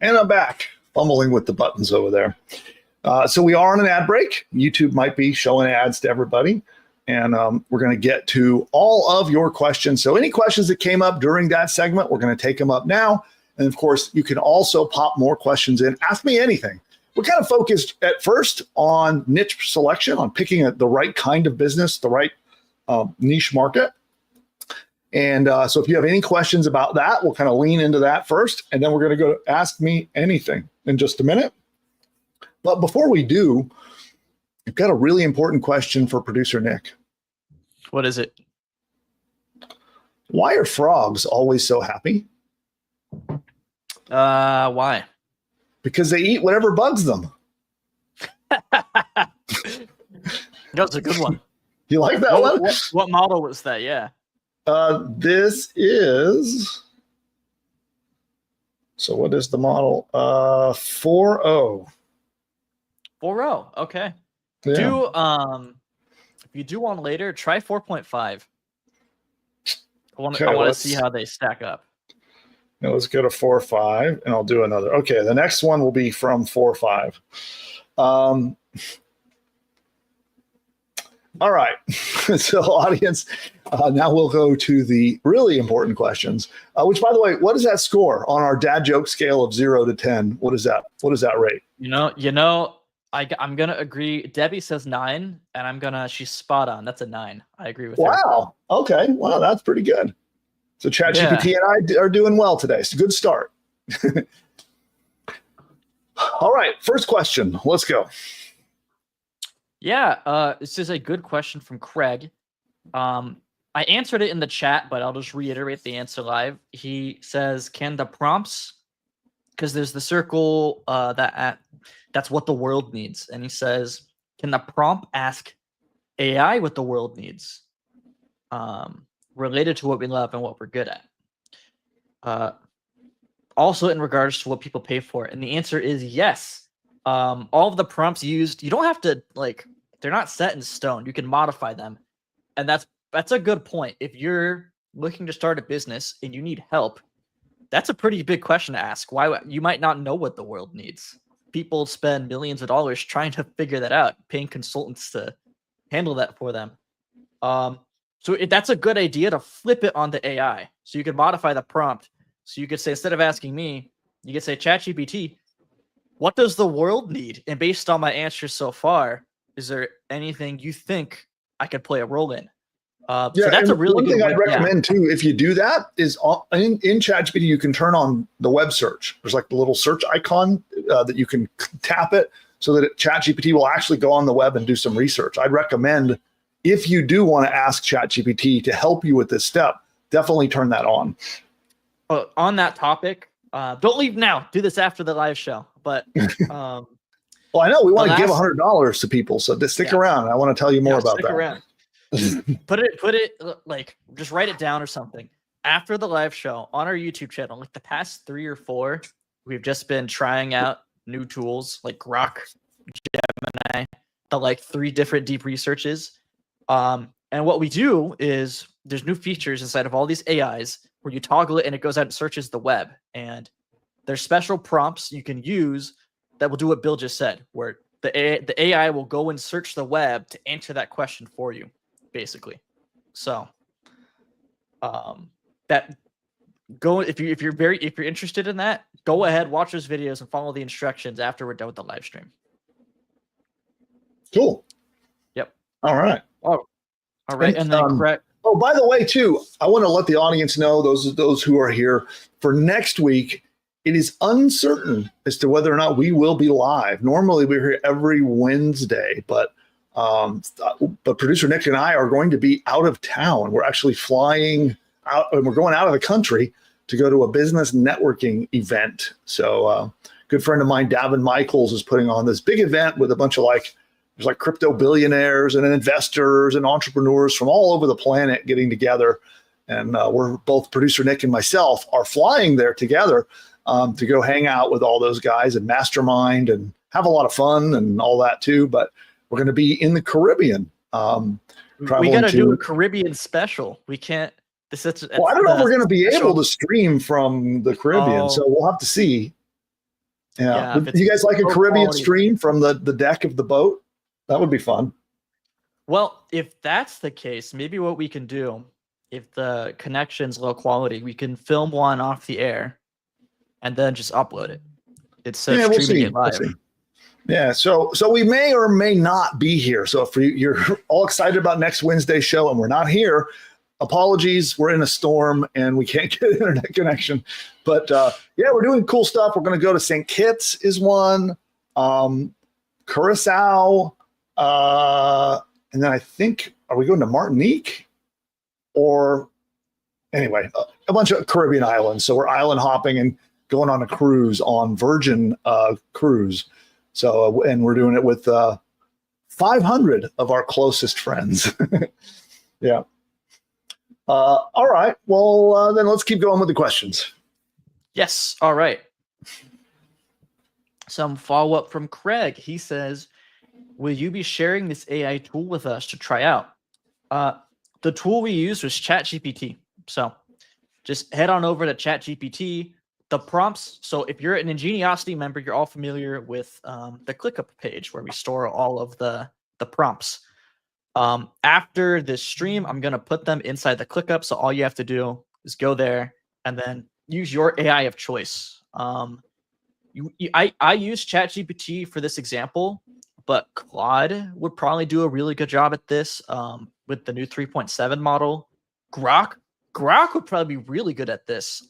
And I'm back, fumbling with the buttons over there. So we are on an ad break. YouTube might be showing ads to everybody. And we're going to get to all of your questions. So any questions that came up during that segment, we're going to take them up now. And of course, you can also pop more questions in. Ask me anything. We're kind of focused at first on niche selection, on picking the right kind of business, the right niche market. And so if you have any questions about that, we'll kind of lean into that first. And then we're going to go to Ask Me Anything in just a minute. But before we do, I've got a really important question for producer Nick. What is it? Why are frogs always so happy? Why? Because they eat whatever bugs them. That's a good one. You like that one? What model was that? Yeah. This is. So what is the model? 4.0. 4.0. Okay. Yeah. If you do one later, try 4.5. I want Okay, to see how they stack up. Now let's go to 4.5, and I'll do another. Okay, the next one will be from 4.5. All right. So, audience, now we'll go to the really important questions. Which, by the way, what is that score on our dad joke scale of 0 to 10? What is that? What is that rate? I'm gonna agree. Debbie says 9, and she's spot on. That's a 9. I agree with her. Wow. Okay. Wow, that's pretty good. So ChatGPT and I are doing well today. It's a good start. All right. First question. Let's go. Yeah, this is a good question from Craig. I answered it in the chat, but I'll just reiterate the answer live. He says, "Can the prompts?" Because there's the circle that's what the world needs, and he says, "Can the prompt ask AI what the world needs, related to what we love and what we're good at?" Also, in regards to what people pay for, and the answer is yes. All of the prompts used, you don't have to they're not set in stone. You can modify them, and that's a good point. If you're looking to start a business and you need help, that's a pretty big question to ask. Why you might not know what the world needs. People spend millions of dollars trying to figure that out, paying consultants to handle that for them. So that's a good idea to flip it onto AI. So you could modify the prompt. So you could say, instead of asking me, you could say, ChatGPT, what does the world need? And based on my answers so far, is there anything you think I could play a role in? So that's a really good thing I'd recommend too, if you do that, is in ChatGPT, you can turn on the web search. There's like the little search icon that you can tap it so that ChatGPT will actually go on the web and do some research. I'd recommend, if you do want to ask ChatGPT to help you with this step, definitely turn that on. On that topic, don't leave now. Do this after the live show. But well, I know we want to give $100 to people, so just stick around. I want to tell you more about that. Around. Just put it just write it down or something. After the live show on our YouTube channel, like the past 3 or 4, we've just been trying out new tools like Grok, Gemini, the 3 different deep researches. And what we do is there's new features inside of all these AIs where you toggle it and it goes out and searches the web. And there's special prompts you can use that will do what Bill just said, where the AI will go and search the web to answer that question for you, basically. So if you're interested in that, go ahead, watch those videos and follow the instructions after we're done with the live stream. Cool. Yep. All right. Oh, all right. And then correct. Oh, by the way, too, I want to let the audience know, those who are here, for next week, it is uncertain as to whether or not we will be live. Normally, we're here every Wednesday, but producer Nick and I are going to be out of town. We're actually flying out, and we're going out of the country to go to a business networking event. So a good friend of mine, Davin Michaels, is putting on this big event with a bunch of there's crypto billionaires and investors and entrepreneurs from all over the planet getting together. And we're both, producer Nick and myself, are flying there together to go hang out with all those guys and mastermind and have a lot of fun and all that too. But we're going to be in the Caribbean. We got to do a Caribbean special. We can't. I don't know if we're going to be able to stream from the Caribbean, so we'll have to see. Yeah. You guys like a Caribbean stream from the deck of the boat? That would be fun. Well, if that's the case, maybe what we can do, if the connection's low quality, we can film one off the air and then just upload it. It's streaming it live. We'll see. Yeah, so we may or may not be here. So if you're all excited about next Wednesday's show and we're not here, apologies. We're in a storm and we can't get internet connection. But yeah, we're doing cool stuff. We're going to go to St. Kitts is one, Curacao, and then I think, are we going to Martinique? Or anyway, a bunch of Caribbean islands. So we're island hopping and going on a cruise on Virgin Cruise. So, and we're doing it with 500 of our closest friends. Yeah. All right. Well, then let's keep going with the questions. Yes. All right. Some follow-up from Craig. He says, will you be sharing this AI tool with us to try out? The tool we used was ChatGPT. So just head on over to ChatGPT. The prompts. So if you're an Ingeniosity member, you're all familiar with the ClickUp page where we store all of the prompts. After this stream, I'm going to put them inside the ClickUp. So all you have to do is go there and then use your AI of choice. I use ChatGPT for this example, but Claude would probably do a really good job at this with the new 3.7 model. Grok would probably be really good at this.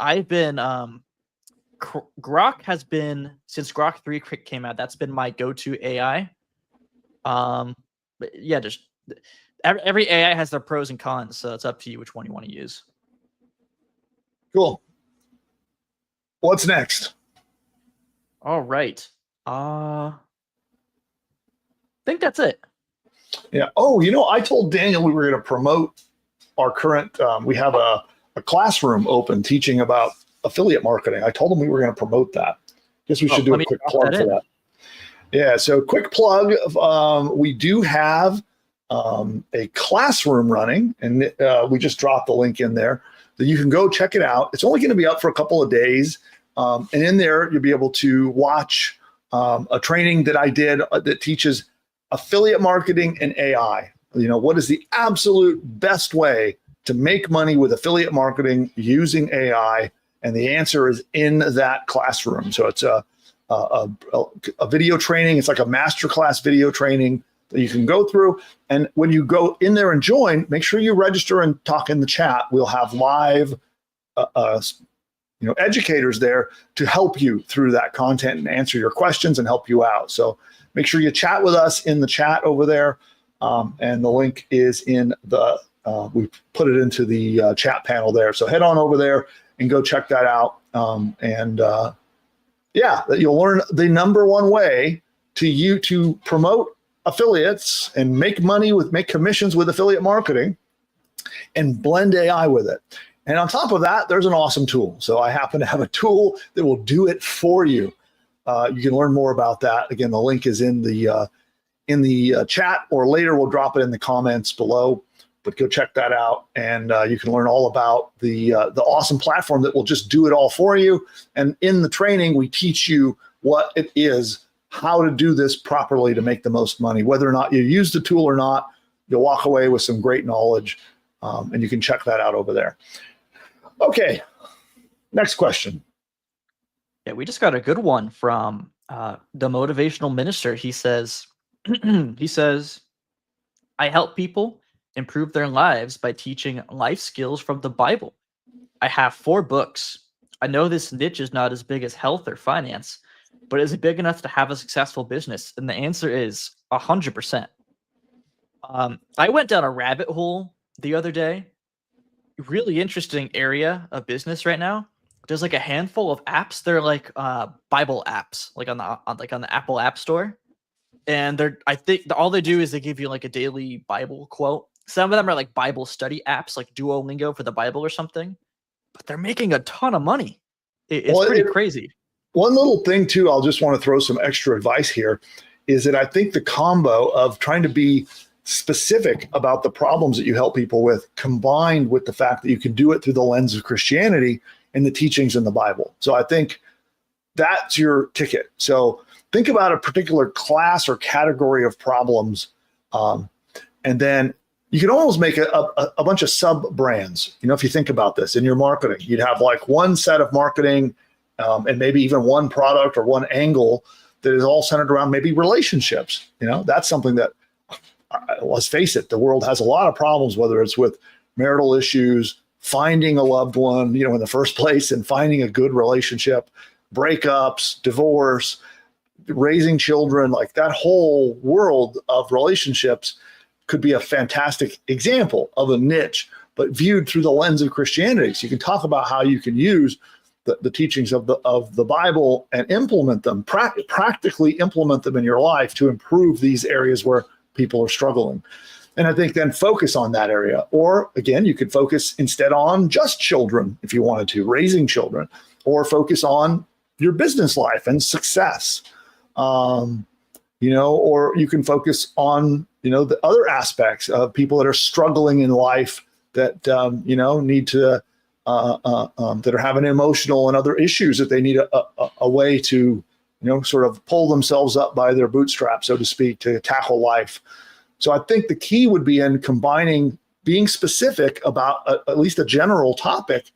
Grok has been, since Grok 3 came out, that's been my go-to AI. But yeah, just every AI has their pros and cons, so it's up to you which one you want to use. Cool. What's next? All right. I think that's it. Yeah. Oh, I told Daniel we were going to promote our current, we have a classroom open teaching about affiliate marketing. I told him we were going to promote that. Guess we should do a quick plug for that. Yeah. So quick plug. We do have a classroom running, and we just dropped the link in there that you can go check it out. It's only going to be up for a couple of days. And in there, you'll be able to watch a training that I did that teaches affiliate marketing and AI. What is the absolute best way to make money with affiliate marketing using AI? And the answer is in that classroom. So it's a video training. It's like a masterclass video training that you can go through. And when you go in there and join, make sure you register and talk in the chat. We'll have live educators there to help you through that content and answer your questions and help you out. So make sure you chat with us in the chat over there. And the link is in we put it into the chat panel there. So head on over there and go check that out. You'll learn the number one way to promote affiliates and make commissions with affiliate marketing and blend AI with it. And on top of that, there's an awesome tool. So I happen to have a tool that will do it for you. You can learn more about that. Again, the link is in the chat, or later we'll drop it in the comments below. But go check that out, and you can learn all about the awesome platform that will just do it all for you. And in the training, we teach you what it is, how to do this properly to make the most money. Whether or not you use the tool or not, you'll walk away with some great knowledge, and you can check that out over there. Okay, next question. Yeah, we just got a good one from the motivational minister. He says, I help people improve their lives by teaching life skills from the Bible. I have 4 books. I know this niche is not as big as health or finance, but is it big enough to have a successful business? And the answer is 100%. I went down a rabbit hole the other day. Really interesting area of business right now. There's like a handful of apps. They're like Bible apps, like on the Apple App Store. And I think all they do is they give you like a daily Bible quote. Some of them are like Bible study apps, like Duolingo for the Bible or something. But they're making a ton of money. It's pretty crazy. One little thing too, I'll just want to throw some extra advice here, is that I think the combo of trying to be specific about the problems that you help people with, combined with the fact that you can do it through the lens of Christianity and the teachings in the Bible. So I think that's your ticket. So think about a particular class or category of problems, and then you can almost make a bunch of sub brands. If you think about this in your marketing, you'd have like one set of marketing, and maybe even one product or one angle that is all centered around maybe relationships. That's something that, let's face it, the world has a lot of problems, whether it's with marital issues, finding a loved one, in the first place, and finding a good relationship, breakups, divorce, raising children. Like that whole world of relationships could be a fantastic example of a niche. but viewed through the lens of Christianity. So you can talk about how you can use the teachings of the Bible and implement them, practically implement them in your life to improve these areas where people are struggling. And I think then focus on that area. Or again, you could focus instead on just children if you wanted to, raising children, or focus on your business life and success. Or you can focus on, the other aspects of people that are struggling in life that, need to, that are having emotional and other issues that they need a way to, sort of pull themselves up by their bootstraps, so to speak, to tackle life. So I think the key would be in combining being specific about at least a general topic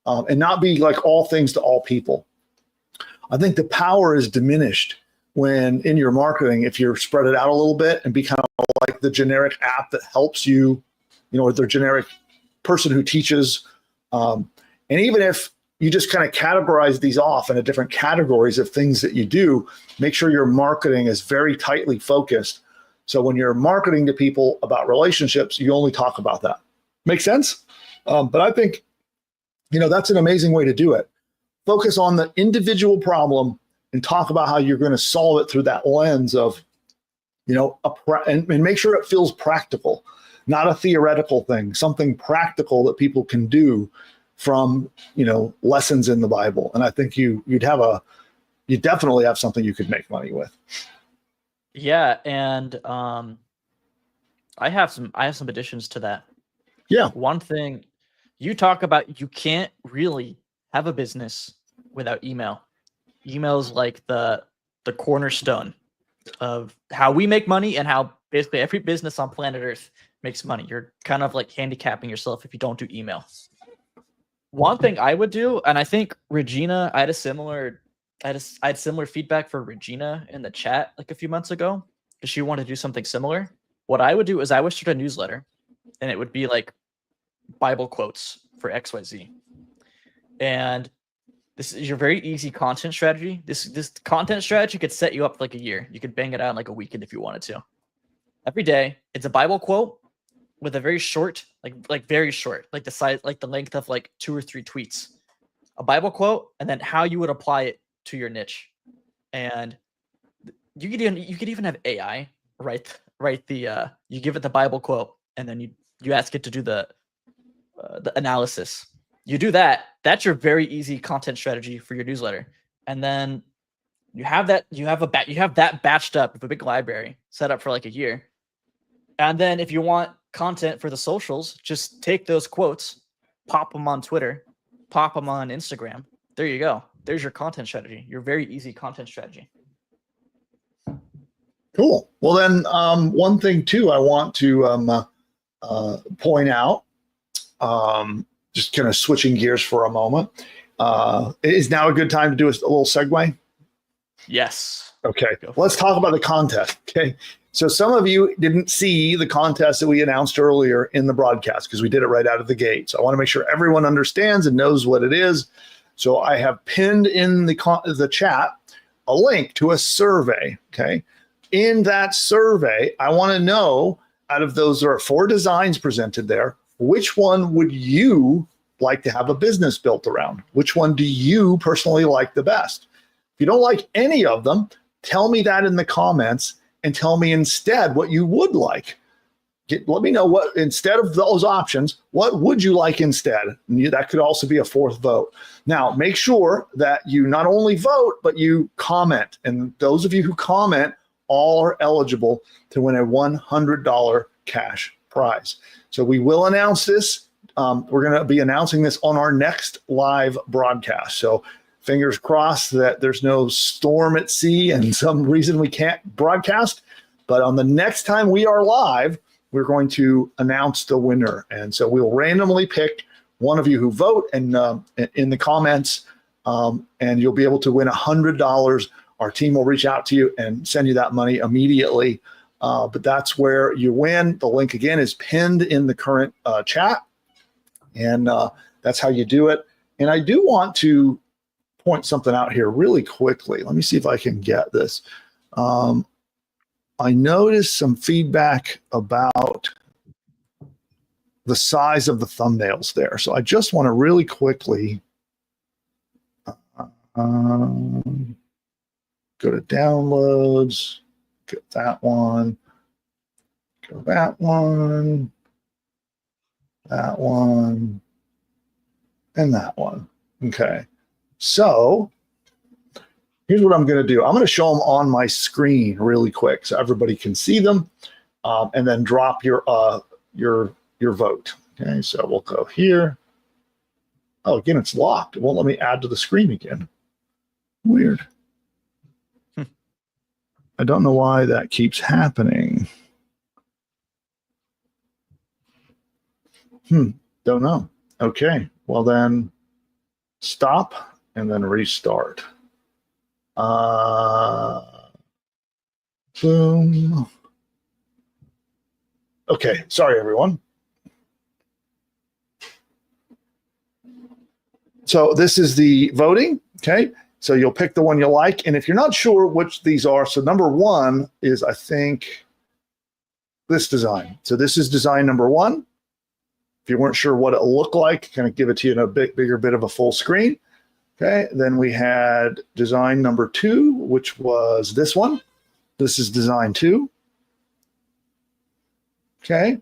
and not be like all things to all people. I think the power is diminished when in your marketing, if you're spread it out a little bit and be kind of like the generic app that helps you, or the generic person who teaches. And even if you just kind of categorize these off into different categories of things that you do, make sure your marketing is very tightly focused. So when you're marketing to people about relationships, you only talk about that. Make sense? But I think, that's an amazing way to do it. Focus on the individual problem and talk about how you're going to solve it through that lens of, and make sure it feels practical, not a theoretical thing, something practical that people can do from, lessons in the Bible. And I think you definitely have something you could make money with. Yeah. And I have some additions to that. Yeah. One thing you talk about, you can't really have a business without email. Email is like the cornerstone of how we make money and how basically every business on planet Earth makes money. You're kind of like handicapping yourself if you don't do email. One thing I would do, and I think Regina, I had similar feedback for Regina in the chat like a few months ago because she wanted to do something similar. What I would do is I would start a newsletter, and it would be like Bible quotes for XYZ. And this is your very easy content strategy. This content strategy could set you up for like a year. You could bang it out in like a weekend if you wanted to. Every day, it's a Bible quote with a very short, like very short, like the size, like the length of like 2 or 3 tweets. A Bible quote, and then how you would apply it to your niche. And you could even have AI write the you give it the Bible quote, and then you ask it to do the analysis. You do that. That's your very easy content strategy for your newsletter. And then you have that batched up with a big library set up for like a year. And then if you want content for the socials, just take those quotes, pop them on Twitter, pop them on Instagram. There you go. There's your content strategy. Your very easy content strategy. Cool. Well, then one thing too I want to point out, just kind of switching gears for a moment. Is now a good time to do a little segue? Yes. Okay. Let's talk about the contest. Okay. So some of you didn't see the contest that we announced earlier in the broadcast because we did it right out of the gate. So I want to make sure everyone understands and knows what it is. So I have pinned in the chat a link to a survey. Okay. In that survey, I want to know, out of those, there are 4 designs presented there. Which one would you like to have a business built around? Which one do you personally like the best? If you don't like any of them, tell me that in the comments and tell me instead what you would like. Let me know what, instead of those options, what would you like instead? That could also be a 4th vote. Now, make sure that you not only vote, but you comment. And those of you who comment all are eligible to win a $100 cash prize. So we will announce this. We're going to be announcing this on our next live broadcast. So fingers crossed that there's no storm at sea and some reason we can't broadcast. But on the next time we are live, we're going to announce the winner. And so we'll randomly pick one of you who vote and in the comments, and you'll be able to win $100. Our team will reach out to you and send you that money immediately. But that's where you win. The link again is pinned in the current chat. And that's how you do it. And I do want to point something out here really quickly. Let me see if I can get this. I noticed some feedback about the size of the thumbnails there. So I just want to really quickly go to downloads, get that one, go that one, and that one. Okay. So here's what I'm going to do. I'm going to show them on my screen really quick so everybody can see them, and then drop your vote. Okay, so we'll go here. Oh, again, it's locked. It won't let me add to the screen again. Weird. I don't know why that keeps happening. Don't know. Okay, well then stop and then restart. Boom. Okay, sorry everyone. So this is the voting, okay? So you'll pick the one you like, and if you're not sure which these are, so number one is, I think, this design. So this is design number one. If you weren't sure what it looked like, kind of give it to you in a bigger bit of a full screen. Okay, then we had design number two, which was this one. This is design two. Okay,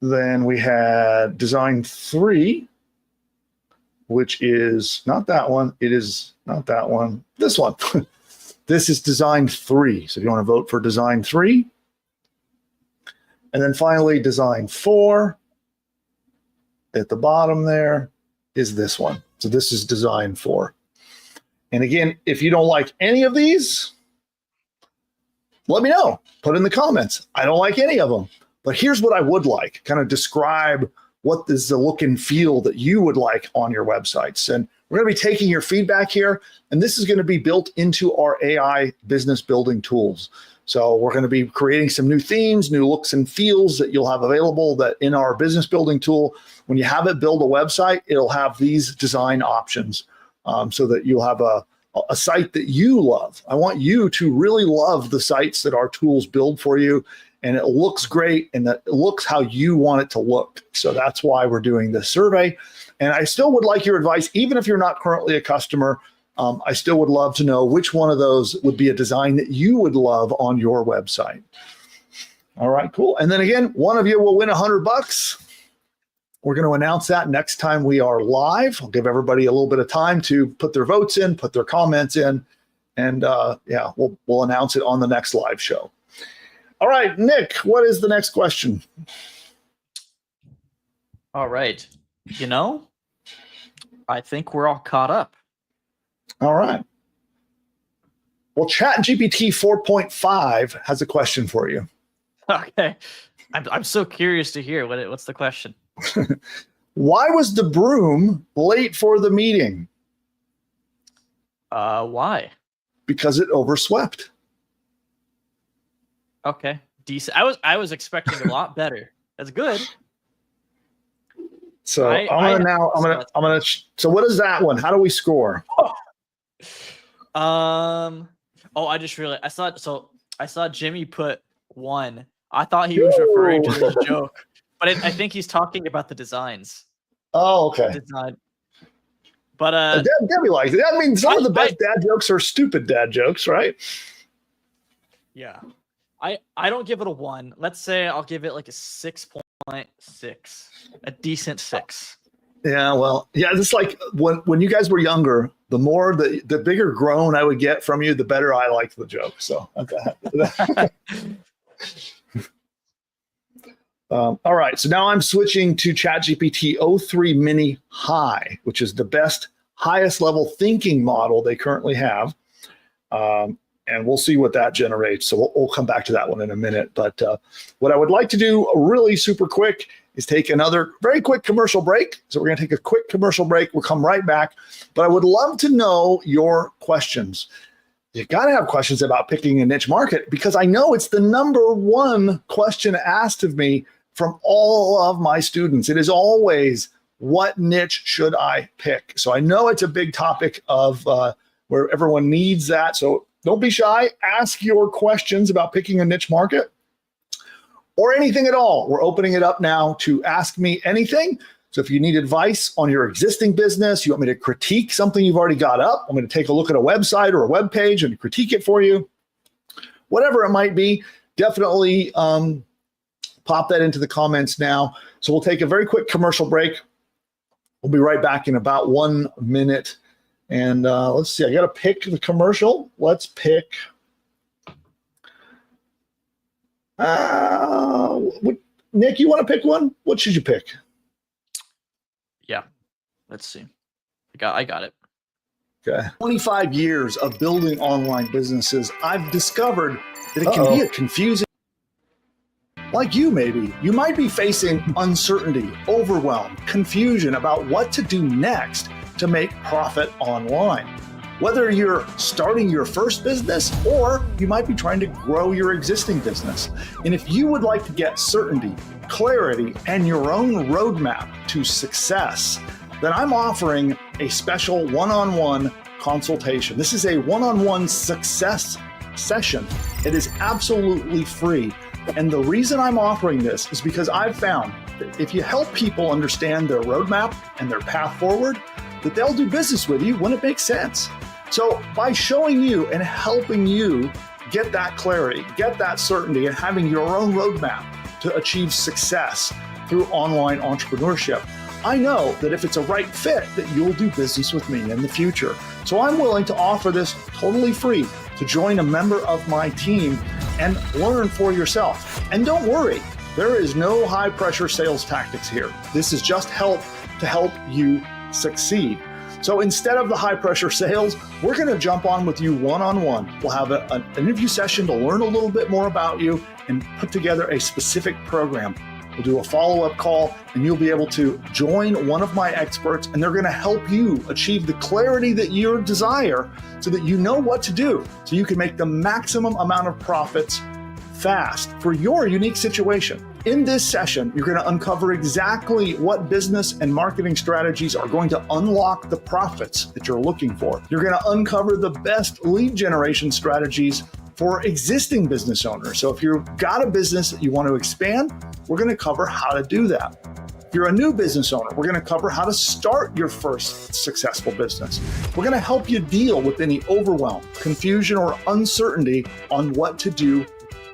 then we had design three, which is not that one. It is not that one. This one. This is design three. So if you want to vote for design three. And then finally, design four at the bottom there is this one. So this is design four. And again, if you don't like any of these, let me know. Put in the comments. I don't like any of them. But here's what I would like. Kind of describe what is the look and feel that you would like on your websites. And we're going to be taking your feedback here, and this is going to be built into our AI business building tools. So we're going to be creating some new themes, new looks and feels that you'll have available that in our business building tool. When you have it build a website, it'll have these design options so that you'll have a site that you love. I want you to really love the sites that our tools build for you, and it looks great and that it looks how you want it to look. So that's why we're doing this survey. And I still would like your advice, even if you're not currently a customer. I still would love to know which one of those would be a design that you would love on your website. All right, cool. And then again, one of you will win $100. We're going to announce that next time we are live. I'll give everybody a little bit of time to put their votes in, put their comments in, and yeah, we'll announce it on the next live show. All right, Nick, what is the next question? All right. You know, I think we're all caught up. All right. Well, ChatGPT 4.5 has a question for you. Okay. I'm so curious to hear what's the question. Why was the broom late for the meeting? Why? Because it overswept. Okay. Decent. I was expecting a lot better. That's good. So so what is that one? How do we score? Oh, I just realized I saw Jimmy put 1. I thought he was referring to this joke, but I think he's talking about the designs. Oh, okay. Design. But Debbie likes it. I mean, some of the best dad jokes are stupid dad jokes, right? Yeah. I don't give it a 1. Let's say I'll give it like a 6.6. A decent 6. Yeah, well, yeah, it's like when you guys were younger, the more the bigger groan I would get from you, the better I liked the joke. So okay. All right, so now I'm switching to ChatGPT o3 Mini High, which is the best, highest level thinking model they currently have. And we'll see what that generates. So we'll come back to that one in a minute. But what I would like to do really super quick is take another very quick commercial break. So we're going to take a quick commercial break. We'll come right back. But I would love to know your questions. You got to have questions about picking a niche market, because I know it's the #1 question asked of me from all of my students. It is always, what niche should I pick? So I know it's a big topic of where everyone needs that. So don't be shy. Ask your questions about picking a niche market. or anything at all. We're opening it up now to ask me anything. So if you need advice on your existing business, you want me to critique something you've already got up, I'm going to take a look at a website or a web page and critique it for you. Whatever it might be, definitely pop that into the comments now. So we'll take a very quick commercial break. We'll be right back in about 1 minute. And let's see, I got to pick the commercial. Let's pick. Nick, you want to pick one? What should you pick? Yeah. Let's see. I got it. Okay. 25 years of building online businesses, I've discovered that it can be a confusing. Like you, maybe. You might be facing uncertainty, overwhelm, confusion about what to do next to make profit online. Whether you're starting your first business or you might be trying to grow your existing business. And if you would like to get certainty, clarity, and your own roadmap to success, then I'm offering a special one-on-one consultation. This is a one-on-one success session. It is absolutely free. And the reason I'm offering this is because I've found that if you help people understand their roadmap and their path forward, that they'll do business with you when it makes sense. So by showing you and helping you get that clarity, get that certainty, and having your own roadmap to achieve success through online entrepreneurship, I know that if it's a right fit, that you'll do business with me in the future. So I'm willing to offer this totally free to join a member of my team and learn for yourself. And don't worry, there is no high pressure sales tactics here. This is just help to help you succeed. So instead of the high pressure sales, we're going to jump on with you one-on-one. We'll have an interview session to learn a little bit more about you and put together a specific program. We'll do a follow-up call and you'll be able to join one of my experts and they're going to help you achieve the clarity that you desire so that you know what to do so you can make the maximum amount of profits fast for your unique situation. In this session, you're going to uncover exactly what business and marketing strategies are going to unlock the profits that you're looking for. You're going to uncover the best lead generation strategies for existing business owners. So if you've got a business that you want to expand, we're going to cover how to do that. If you're a new business owner, we're going to cover how to start your first successful business. We're going to help you deal with any overwhelm, confusion, or uncertainty on what to do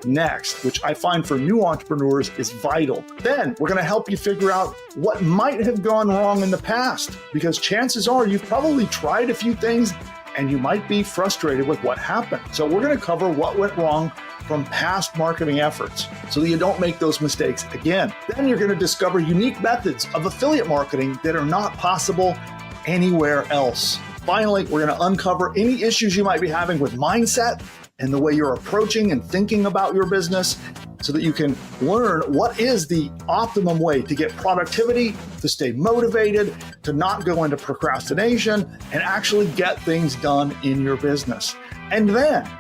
next, which I find for new entrepreneurs is vital. Then we're going to help you figure out what might have gone wrong in the past, because chances are you've probably tried a few things and you might be frustrated with what happened. So we're going to cover what went wrong from past marketing efforts so that you don't make those mistakes again. Then you're going to discover unique methods of affiliate marketing that are not possible anywhere else. Finally, we're going to uncover any issues you might be having with mindset and the way you're approaching and thinking about your business so that you can learn what is the optimum way to get productivity, to stay motivated, to not go into procrastination, and actually get things done in your business. And then,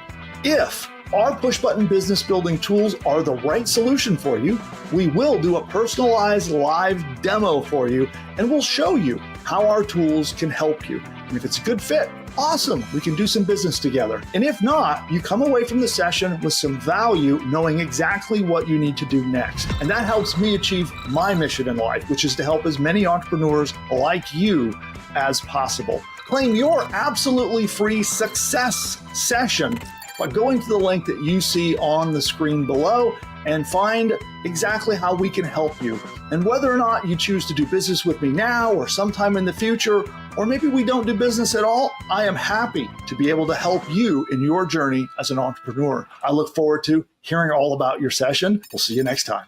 if our push-button business building tools are the right solution for you, we will do a personalized live demo for you, and we'll show you how our tools can help you. And if it's a good fit, awesome, we can do some business together. And if not, you come away from the session with some value, knowing exactly what you need to do next. And that helps me achieve my mission in life, which is to help as many entrepreneurs like you as possible. Claim your absolutely free success session by going to the link that you see on the screen below and find exactly how we can help you. And whether or not you choose to do business with me now or sometime in the future, or maybe we don't do business at all, I am happy to be able to help you in your journey as an entrepreneur. I look forward to hearing all about your session. We'll see you next time.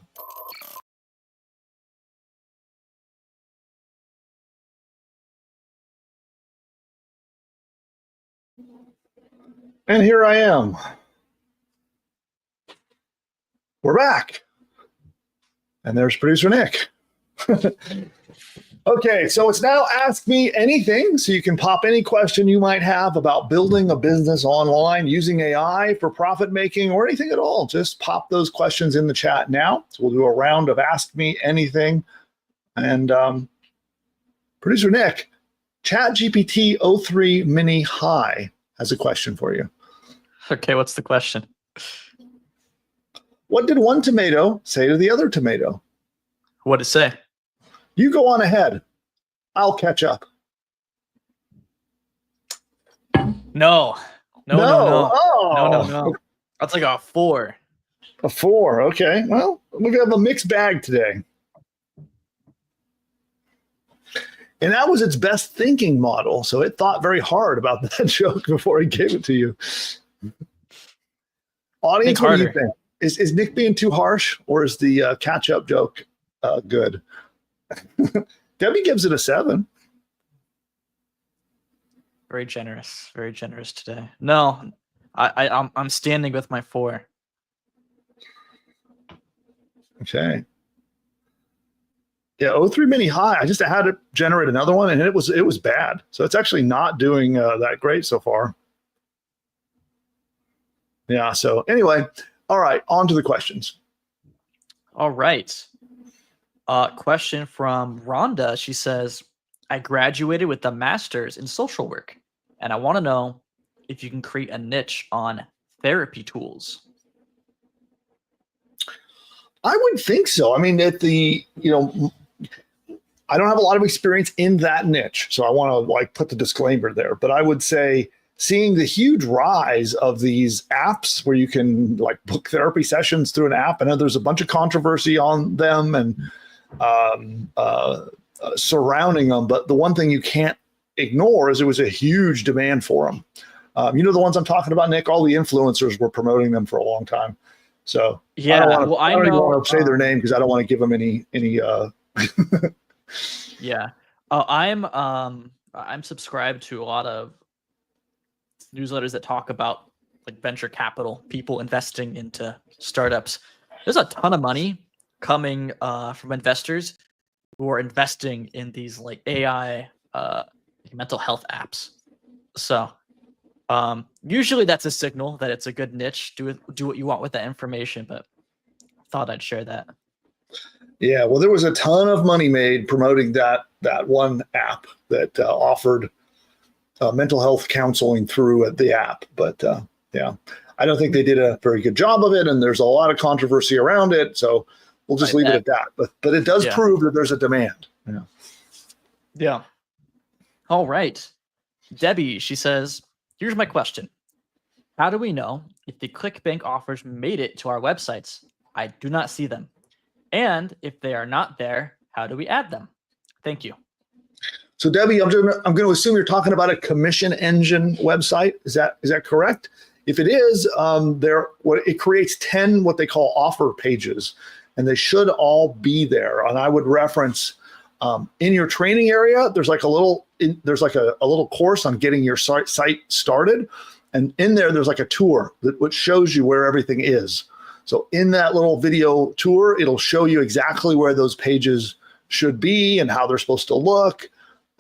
And here I am. We're back. And there's producer Nick. Okay, so it's now Ask Me Anything. So you can pop any question you might have about building a business online using AI for profit making or anything at all. Just pop those questions in the chat now. So we'll do a round of Ask Me Anything. And producer Nick, ChatGPT 03 Mini High has a question for you. Okay, what's the question? What did one tomato say to the other tomato? What did it say? You go on ahead. I'll catch up. No. No. Oh. No. That's like a 4. A 4. Okay. Well, we have a mixed bag today. And that was its best thinking model. So it thought very hard about that joke before he gave it to you. Audience, what do you think? Is Nick being too harsh, or is the catch-up joke good? Debbie gives it a 7. Very generous today. No, I'm standing with my 4. Okay. Yeah, 03 mini high. I just had to generate another one, and it was bad. So it's actually not doing that great so far. Yeah. So anyway, all right. On to the questions. All right. Question from Rhonda. She says, I graduated with a master's in social work, and I want to know if you can create a niche on therapy tools. I would think so. I mean, I don't have a lot of experience in that niche, so I want to put the disclaimer there. But I would say seeing the huge rise of these apps where you can book therapy sessions through an app, and there's a bunch of controversy on them and surrounding them. But the one thing you can't ignore is it was a huge demand for them. The ones I'm talking about, Nick, all the influencers were promoting them for a long time. So yeah, I don't want to say their name because I don't want to give them any. Yeah, I'm subscribed to a lot of newsletters that talk about venture capital, people investing into startups. There's a ton of money coming from investors who are investing in these AI mental health apps. So usually that's a signal that it's a good niche. Do what you want with that information, but thought I'd share that. Yeah, well, there was a ton of money made promoting that one app that offered mental health counseling through the app. But I don't think they did a very good job of it, and there's a lot of controversy around it. So we'll just leave it at that. But it does prove that there's a demand. Yeah. Yeah. All right. Debbie, she says, here's my question. How do we know if the ClickBank offers made it to our websites? I do not see them. And if they are not there, how do we add them? Thank you. So Debbie, I'm going to assume you're talking about a commission engine website. Is that correct? If it is, it creates 10 what they call offer pages, and they should all be there. And I would reference in your training area. There's a little course on getting your site started, and in there's a tour which shows you where everything is. So in that little video tour, it'll show you exactly where those pages should be and how they're supposed to look.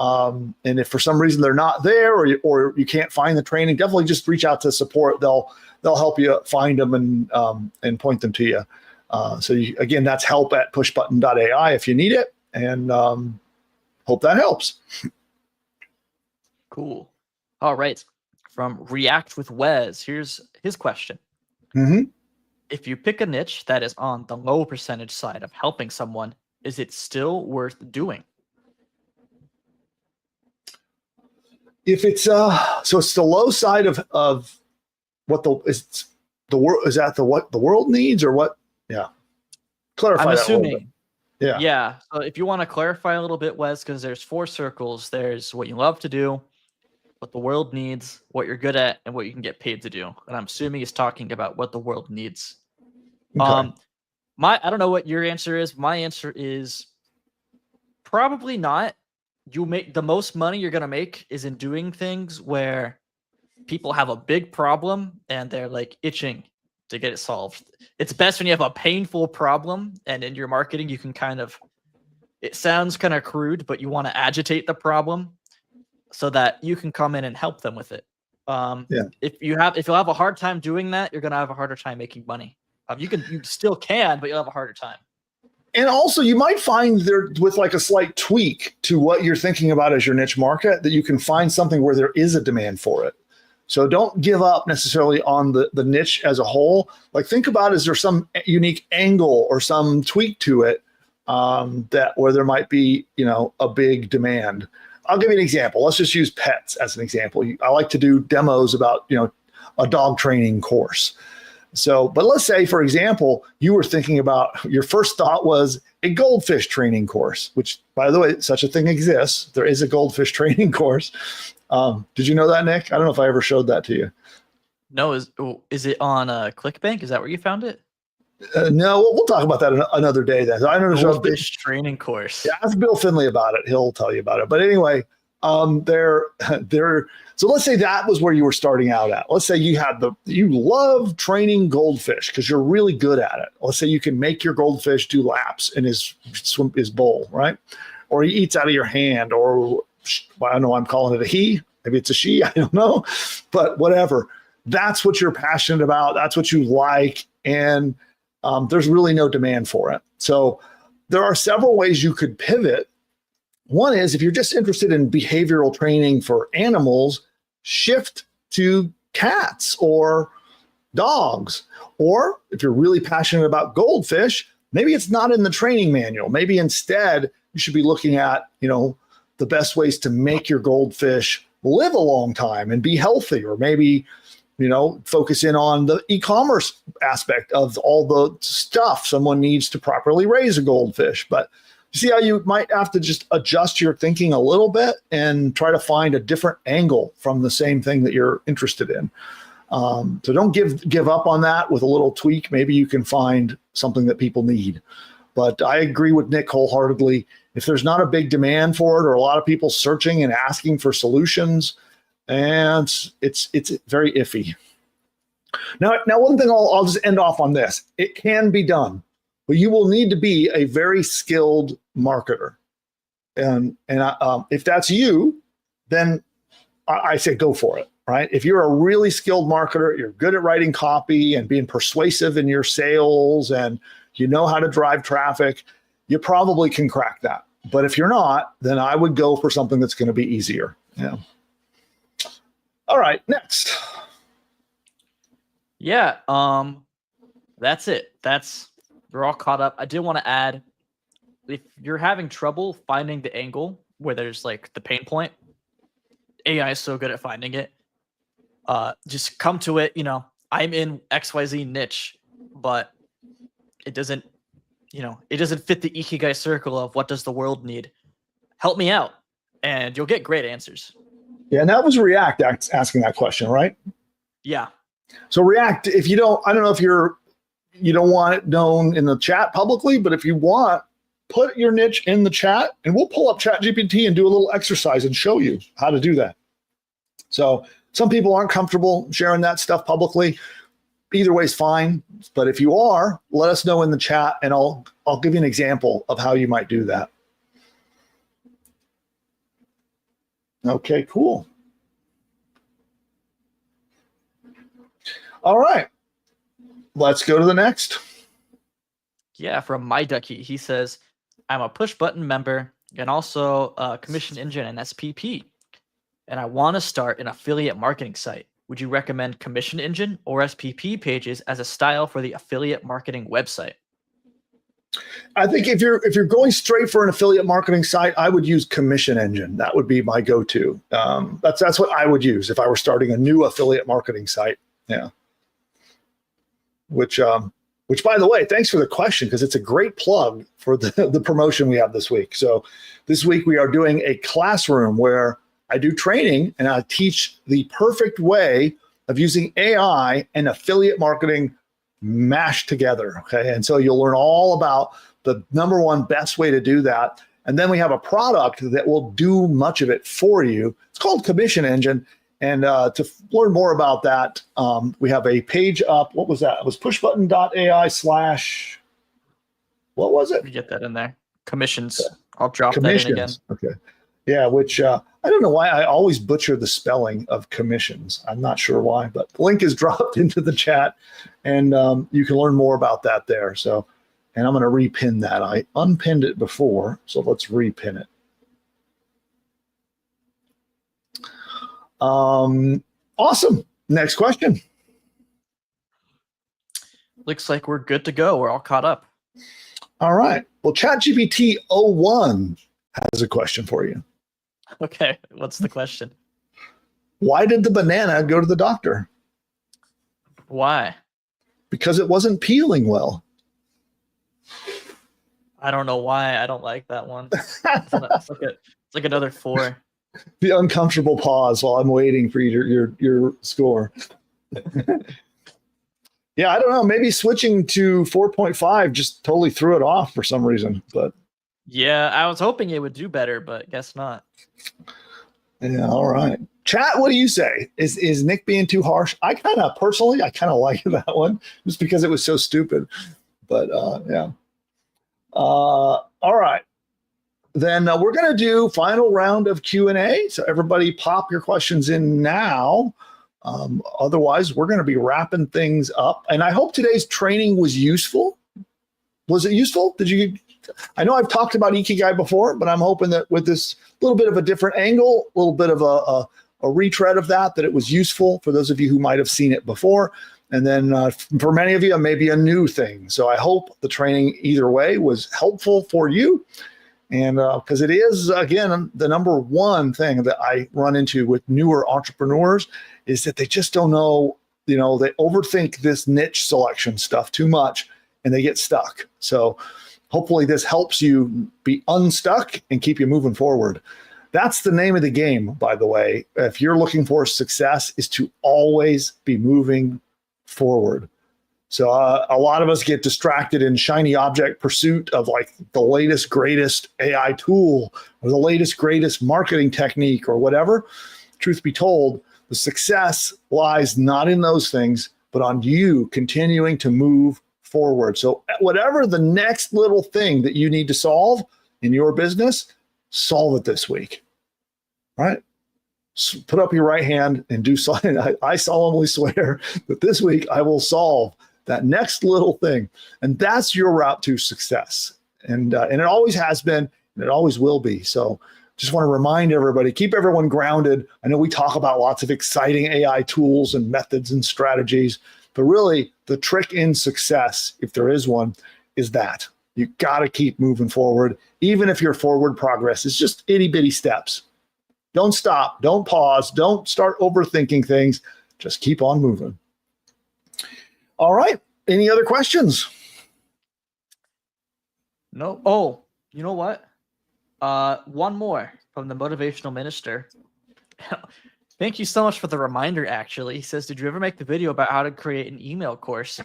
And if for some reason they're not there, or you can't find the training, definitely just reach out to support. They'll help you find them and point them to you. Again, that's help@pushbutton.ai if you need it, and hope that helps. Cool. All right. From React with Wes, here's his question. Mm-hmm. If you pick a niche that is on the low percentage side of helping someone, is it still worth doing? If it's so it's the low side of what the world is, that what the world needs, or what? Yeah. Clarify I'm that assuming. a little bit. Yeah. So if you want to clarify a little bit, Wes, because there's 4 circles. There's what you love to do, what the world needs, what you're good at, and what you can get paid to do. And I'm assuming he's talking about what the world needs. Okay. I don't know what your answer is. My answer is probably not. You make the most money you're gonna make is in doing things where people have a big problem and they're itching to get it solved. It's best when you have a painful problem, and in your marketing you can it sounds kind of crude, but you want to agitate the problem so that you can come in and help them with it. If you'll have a hard time doing that, you're gonna have a harder time making money. You still can, but you'll have a harder time. And also, you might find there, with a slight tweak to what you're thinking about as your niche market, that you can find something where there is a demand for it. So don't give up necessarily on the niche as a whole. Like think about, is there some unique angle or some tweak to it that where there might be, a big demand. I'll give you an example. Let's just use pets as an example. I like to do demos about, a dog training course. So, but let's say, for example, you were thinking about, your first thought was a goldfish training course, which, by the way, such a thing exists. There is a goldfish training course. Did you know that, Nick? I don't know if I ever showed that to you. No, is it on ClickBank? Is that where you found it? No, we'll talk about that another day then. I know there's a big training course. Yeah, ask Bill Finley about it. He'll tell you about it. But anyway, so let's say that was where you were starting out at. Let's say you love training goldfish because you're really good at it. Let's say you can make your goldfish do laps in his bowl, right? Or he eats out of your hand, or I don't know, I'm calling it a he. Maybe it's a she. I don't know. But whatever. That's what you're passionate about. That's what you like. And there's really no demand for it. So there are several ways you could pivot. One is, if you're just interested in behavioral training for animals, shift to cats or dogs. Or if you're really passionate about goldfish, maybe it's not in the training manual. Maybe instead you should be looking at, the best ways to make your goldfish live a long time and be healthy. Or maybe, focus in on the e-commerce aspect of all the stuff someone needs to properly raise a goldfish. But you see how you might have to just adjust your thinking a little bit and try to find a different angle from the same thing that you're interested in. So don't give up on that. With a little tweak, maybe you can find something that people need. But I agree with Nick wholeheartedly. If there's not a big demand for it, or a lot of people searching and asking for solutions, and it's very iffy. Now one thing I'll just end off on this. It can be done, but you will need to be a very skilled marketer. And if that's you, then I say go for it, right? If you're a really skilled marketer, you're good at writing copy and being persuasive in your sales, and you know how to drive traffic, you probably can crack that. But if you're not, then I would go for something that's going to be easier. Yeah. All right, next. Yeah, that's it. We're all caught up. I did want to add, if you're having trouble finding the angle where there's like the pain point, AI is so good at finding it. Just come to it. I'm in XYZ niche, but it doesn't fit the Ikigai circle of what does the world need. Help me out, and you'll get great answers. Yeah, and that was React asking that question, right? Yeah. So React, if you don't, I don't know if you don't want it known in the chat publicly, but if you want, put your niche in the chat, and we'll pull up ChatGPT and do a little exercise and show you how to do that. So some people aren't comfortable sharing that stuff publicly. Either way is fine. But if you are, let us know in the chat, and I'll give you an example of how you might do that. Okay, cool. All right. Let's go to the next. Yeah, from My Ducky. He says, I'm a push button member and also a commission engine and SPP. And I want to start an affiliate marketing site. Would you recommend commission engine or SPP pages as a style for the affiliate marketing website? I think if you're going straight for an affiliate marketing site, I would use commission engine. That would be my go-to. That's what I would use if I were starting a new affiliate marketing site. Yeah. Which by the way, thanks for the question, because it's a great plug for the promotion we have this week. So this week we are doing a classroom where I do training and I teach the perfect way of using AI and affiliate marketing mashed together. Okay. And so you'll learn all about the number one best way to do that. And then we have a product that will do much of it for you. It's called Commission Engine. And to learn more about that, we have a page up. What was that? It was pushbutton.ai/ what was it? You get that in there. Commissions. I'll drop Commissions. that in again. Okay. Yeah, which I don't know why I always butcher the spelling of commissions. I'm not sure why, but the link is dropped into the chat, and you can learn more about that there. So, and I'm going to repin that. I unpinned it before, so let's repin it. Awesome. Next question. Looks like we're good to go. We're all caught up. All right. Well, ChatGPT 01 has a question for you. Okay. What's the question? Why did the banana go to the doctor? Why? Because it wasn't peeling well. I don't know why. I don't like that one. It's like another 4. The uncomfortable pause while I'm waiting for your score. Yeah, I don't know. Maybe switching to 4.5 just totally threw it off for some reason. But yeah, I was hoping it would do better, but guess not. yeah, all right. Chat, what do you say? Is Nick being too harsh? I kind of like that one just because it was so stupid. But yeah. All right. Then we're going to do final round of Q&A. So everybody pop your questions in now. Otherwise, we're going to be wrapping things up. And I hope today's training was useful. Was it useful? I know I've talked about Ikigai before, but I'm hoping that with this little bit of a different angle, a little bit of a retread of that it was useful for those of you who might have seen it before. And then for many of you, it may be a new thing. So I hope the training either way was helpful for you. And because it is, again, the number one thing that I run into with newer entrepreneurs is that they just don't know, they overthink this niche selection stuff too much and they get stuck. So hopefully this helps you be unstuck and keep you moving forward. That's the name of the game, by the way. If you're looking for success, is to always be moving forward. So a lot of us get distracted in shiny object pursuit of like the latest, greatest AI tool or the latest, greatest marketing technique or whatever. Truth be told, the success lies not in those things, but on you continuing to move forward. So whatever the next little thing that you need to solve in your business, solve it this week. All right? Put up your right hand and do something. I solemnly swear that this week I will solve that next little thing. And that's your route to success. And it always has been, and it always will be. So just want to remind everybody, keep everyone grounded. I know we talk about lots of exciting AI tools and methods and strategies, but really the trick in success, if there is one, is that you got to keep moving forward, even if your forward progress is just itty bitty steps. Don't stop, don't pause, don't start overthinking things. Just keep on moving. All right. Any other questions? No. Oh, you know what? One more from the motivational minister. Thank you so much for the reminder, actually. He says, did you ever make the video about how to create an email course?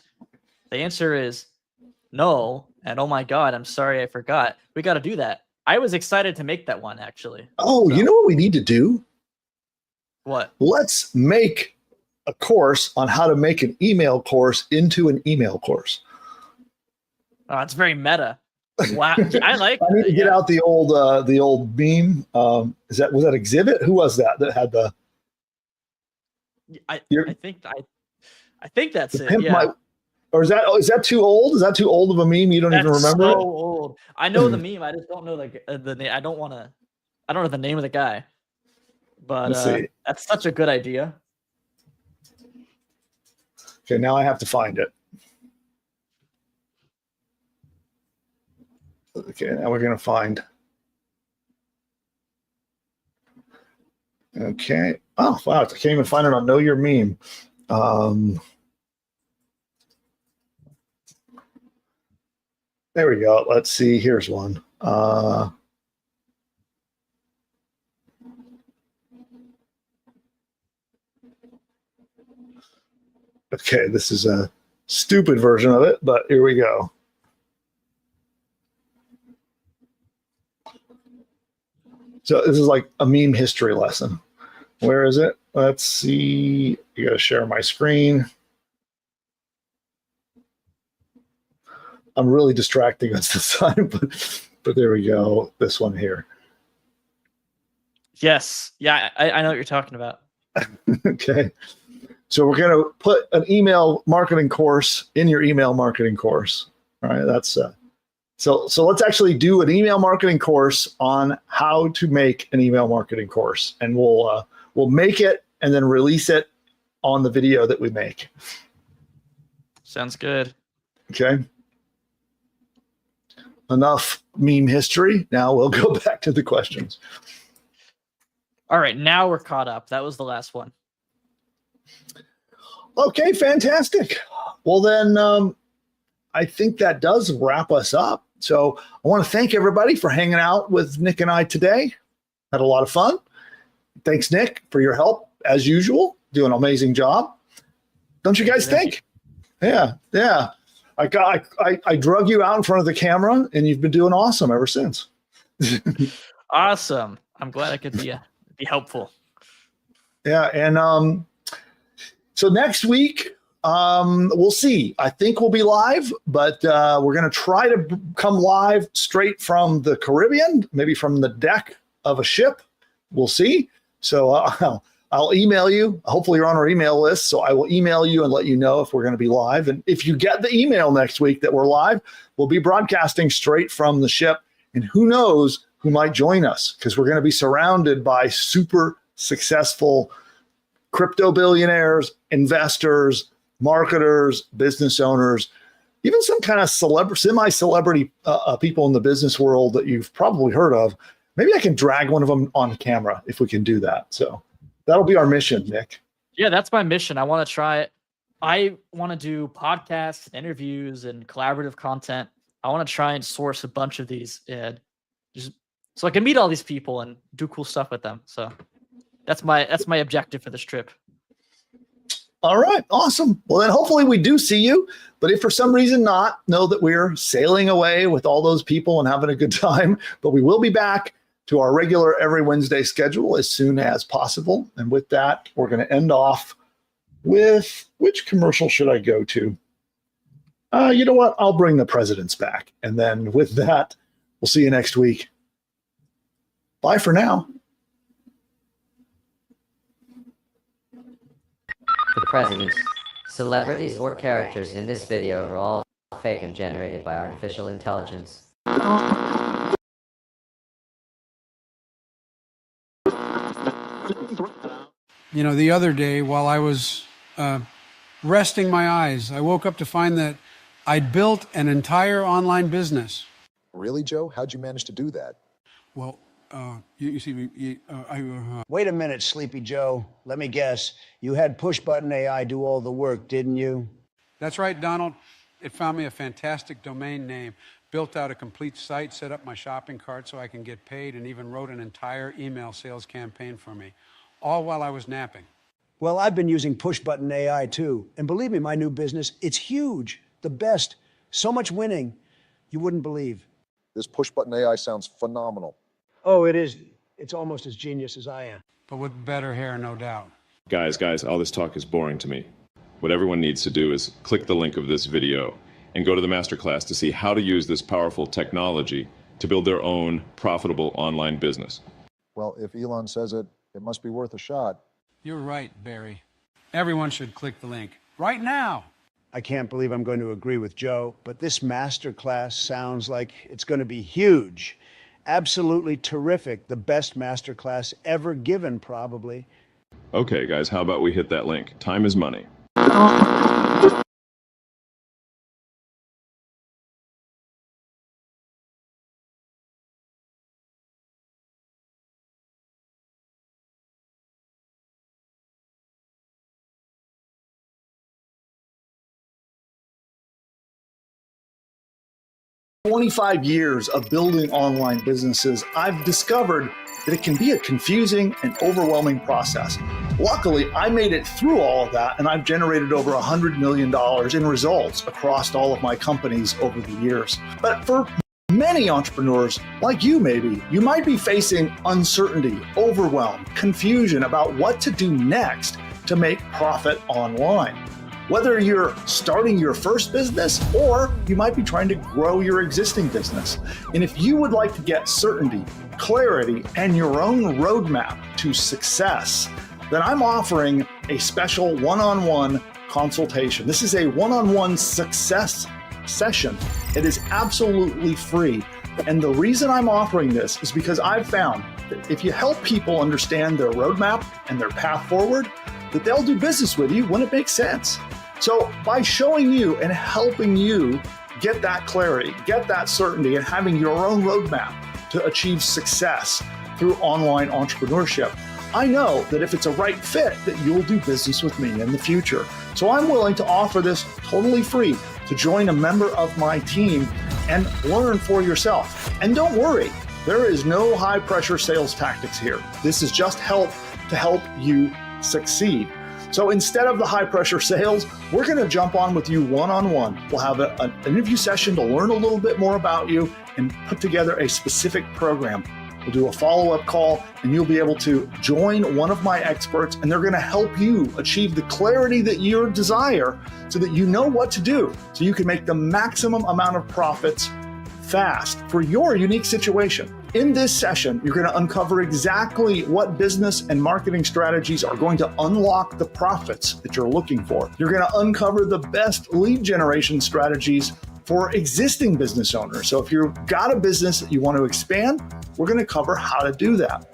The answer is no. And oh my God, I'm sorry I forgot. We got to do that. I was excited to make that one, actually. Oh, so. You know what we need to do? What? Let's make a course on how to make an email course into an email course. Oh, it's very meta. Wow, I like. I need to get out the old meme. Was that Exhibit? Who was that had the? I think that's it. Yeah. Or is that too old? Is that too old of a meme? You don't even remember it? So old. I know the meme. I just don't know the name. I don't know the name of the guy. But that's such a good idea. Okay, now I have to find it. Okay, now we're going to find. Okay. Oh, wow. I can't even find it on Know Your Meme. There we go. Let's see. Here's one. Okay, this is a stupid version of it, but here we go. So this is like a meme history lesson. Where is it? Let's see. You got to share my screen. I'm really distracting us this time, but there we go. This one here. Yes. Yeah, I know what you're talking about. Okay. So we're going to put an email marketing course in your email marketing course. All right. That's so let's actually do an email marketing course on how to make an email marketing course, and we'll make it and then release it on the video that we make. Sounds good. Okay. Enough meme history. Now we'll go back to the questions. All right, now we're caught up. That was the last one. Okay, fantastic. Well, then I think that does wrap us up. So I want to thank everybody for hanging out with Nick and I today. Had a lot of fun. Thanks, Nick, for your help as usual. Do an amazing job. Don't you guys think? Yeah. I drug you out in front of the camera, and you've been doing awesome ever since. Awesome. I'm glad I could be helpful. Yeah, and so next week we'll see. I think we'll be live, but we're going to try to come live straight from the Caribbean, maybe from the deck of a ship. We'll see. So I'll email you. Hopefully you're on our email list. So I will email you and let you know if we're going to be live. And if you get the email next week that we're live, we'll be broadcasting straight from the ship. And who knows who might join us, because we're going to be surrounded by super successful crypto billionaires, investors, marketers, business owners, even some kind of semi-celebrity people in the business world that you've probably heard of. Maybe I can drag one of them on camera if we can do that. So that'll be our mission, Nick. Yeah, that's my mission. I want to try it. I want to do podcasts, and interviews, and collaborative content. I want to try and source a bunch of these, and just so I can meet all these people and do cool stuff with them. So that's my objective for this trip. All right, awesome. Well, then hopefully we do see you. But if for some reason not, know that we're sailing away with all those people and having a good time. But we will be back to our regular every Wednesday schedule as soon as possible. And with that, we're going to end off with, which commercial should I go to? You know what? I'll bring the presidents back. And then with that, we'll see you next week. Bye for now. The presidents, celebrities, or characters in this video are all fake and generated by artificial intelligence. You know, the other day while I was resting my eyes, I woke up to find that I'd built an entire online business. Really, Joe? How'd you manage to do that? Well, you see, Wait a minute, Sleepy Joe. Let me guess. You had push-button AI do all the work, didn't you? that's right, Donald. It found me a fantastic domain name, built out a complete site, set up my shopping cart so I can get paid, and even wrote an entire email sales campaign for me, all while I was napping. Well, I've been using push-button AI too. And believe me, my new business, it's huge. The best. So much winning. You wouldn't believe. This push-button AI sounds phenomenal. Oh, it is. It's almost as genius as I am. But with better hair, no doubt. Guys, all this talk is boring to me. What everyone needs to do is click the link of this video and go to the masterclass to see how to use this powerful technology to build their own profitable online business. Well, if Elon says it, it must be worth a shot. You're right, Barry. Everyone should click the link right now. I can't believe I'm going to agree with Joe, but this masterclass sounds like it's going to be huge. Absolutely terrific. The best masterclass ever given, probably. Okay, guys, how about we hit that link? Time is money. "25 years of building online businesses, I've discovered that it can be a confusing and overwhelming process. Luckily, I made it through all of that, and I've generated over $100 million in results across all of my companies over the years. But for many entrepreneurs, like you maybe, you might be facing uncertainty, overwhelm, confusion about what to do next to make profit online. Whether you're starting your first business or you might be trying to grow your existing business. And if you would like to get certainty, clarity, and your own roadmap to success, then I'm offering a special one-on-one consultation. This is a one-on-one success session. It is absolutely free. And the reason I'm offering this is because I've found that if you help people understand their roadmap and their path forward, that they'll do business with you when it makes sense. So by showing you and helping you get that clarity, get that certainty, and having your own roadmap to achieve success through online entrepreneurship, I know that if it's a right fit, that you'll do business with me in the future. So I'm willing to offer this totally free to join a member of my team and learn for yourself. And don't worry, there is no high pressure sales tactics here. This is just help to help you succeed. So instead of the high pressure sales, we're going to jump on with you one-on-one. We'll have an interview session to learn a little bit more about you and put together a specific program. We'll do a follow-up call and you'll be able to join one of my experts, and they're going to help you achieve the clarity that you desire so that you know what to do so you can make the maximum amount of profits fast for your unique situation. In this session, you're going to uncover exactly what business and marketing strategies are going to unlock the profits that you're looking for. You're going to uncover the best lead generation strategies for existing business owners. So if you've got a business that you want to expand, we're going to cover how to do that.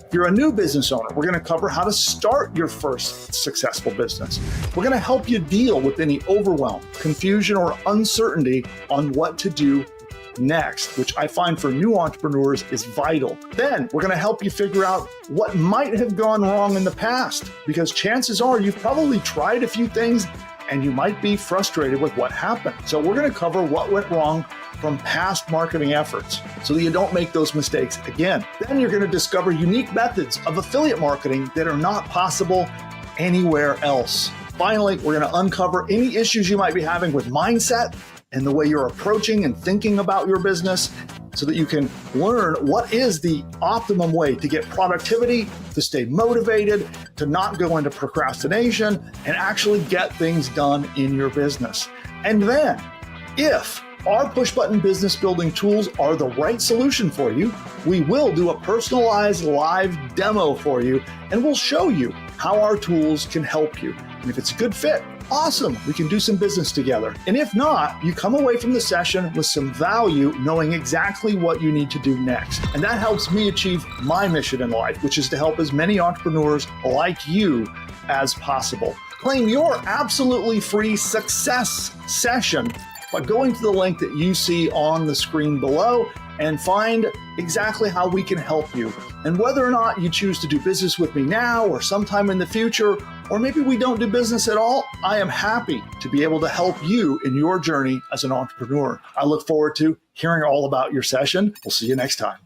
If you're a new business owner, we're going to cover how to start your first successful business. We're going to help you deal with any overwhelm, confusion, or uncertainty on what to do next, which I find for new entrepreneurs is vital. Then we're going to help you figure out what might have gone wrong in the past, because chances are you've probably tried a few things and you might be frustrated with what happened. So we're going to cover what went wrong from past marketing efforts so that you don't make those mistakes again. Then you're going to discover unique methods of affiliate marketing that are not possible anywhere else. Finally, we're going to uncover any issues you might be having with mindset and the way you're approaching and thinking about your business so that you can learn what is the optimum way to get productivity, to stay motivated, to not go into procrastination, and actually get things done in your business. And then, if our push-button business building tools are the right solution for you, we will do a personalized live demo for you, and we'll show you how our tools can help you. And if it's a good fit, awesome, we can do some business together. And if not, you come away from the session with some value, knowing exactly what you need to do next. And that helps me achieve my mission in life, which is to help as many entrepreneurs like you as possible. Claim your absolutely free success session by going to the link that you see on the screen below and find exactly how we can help you. And whether or not you choose to do business with me now or sometime in the future, or maybe we don't do business at all, I am happy to be able to help you in your journey as an entrepreneur. I look forward to hearing all about your session. We'll see you next time.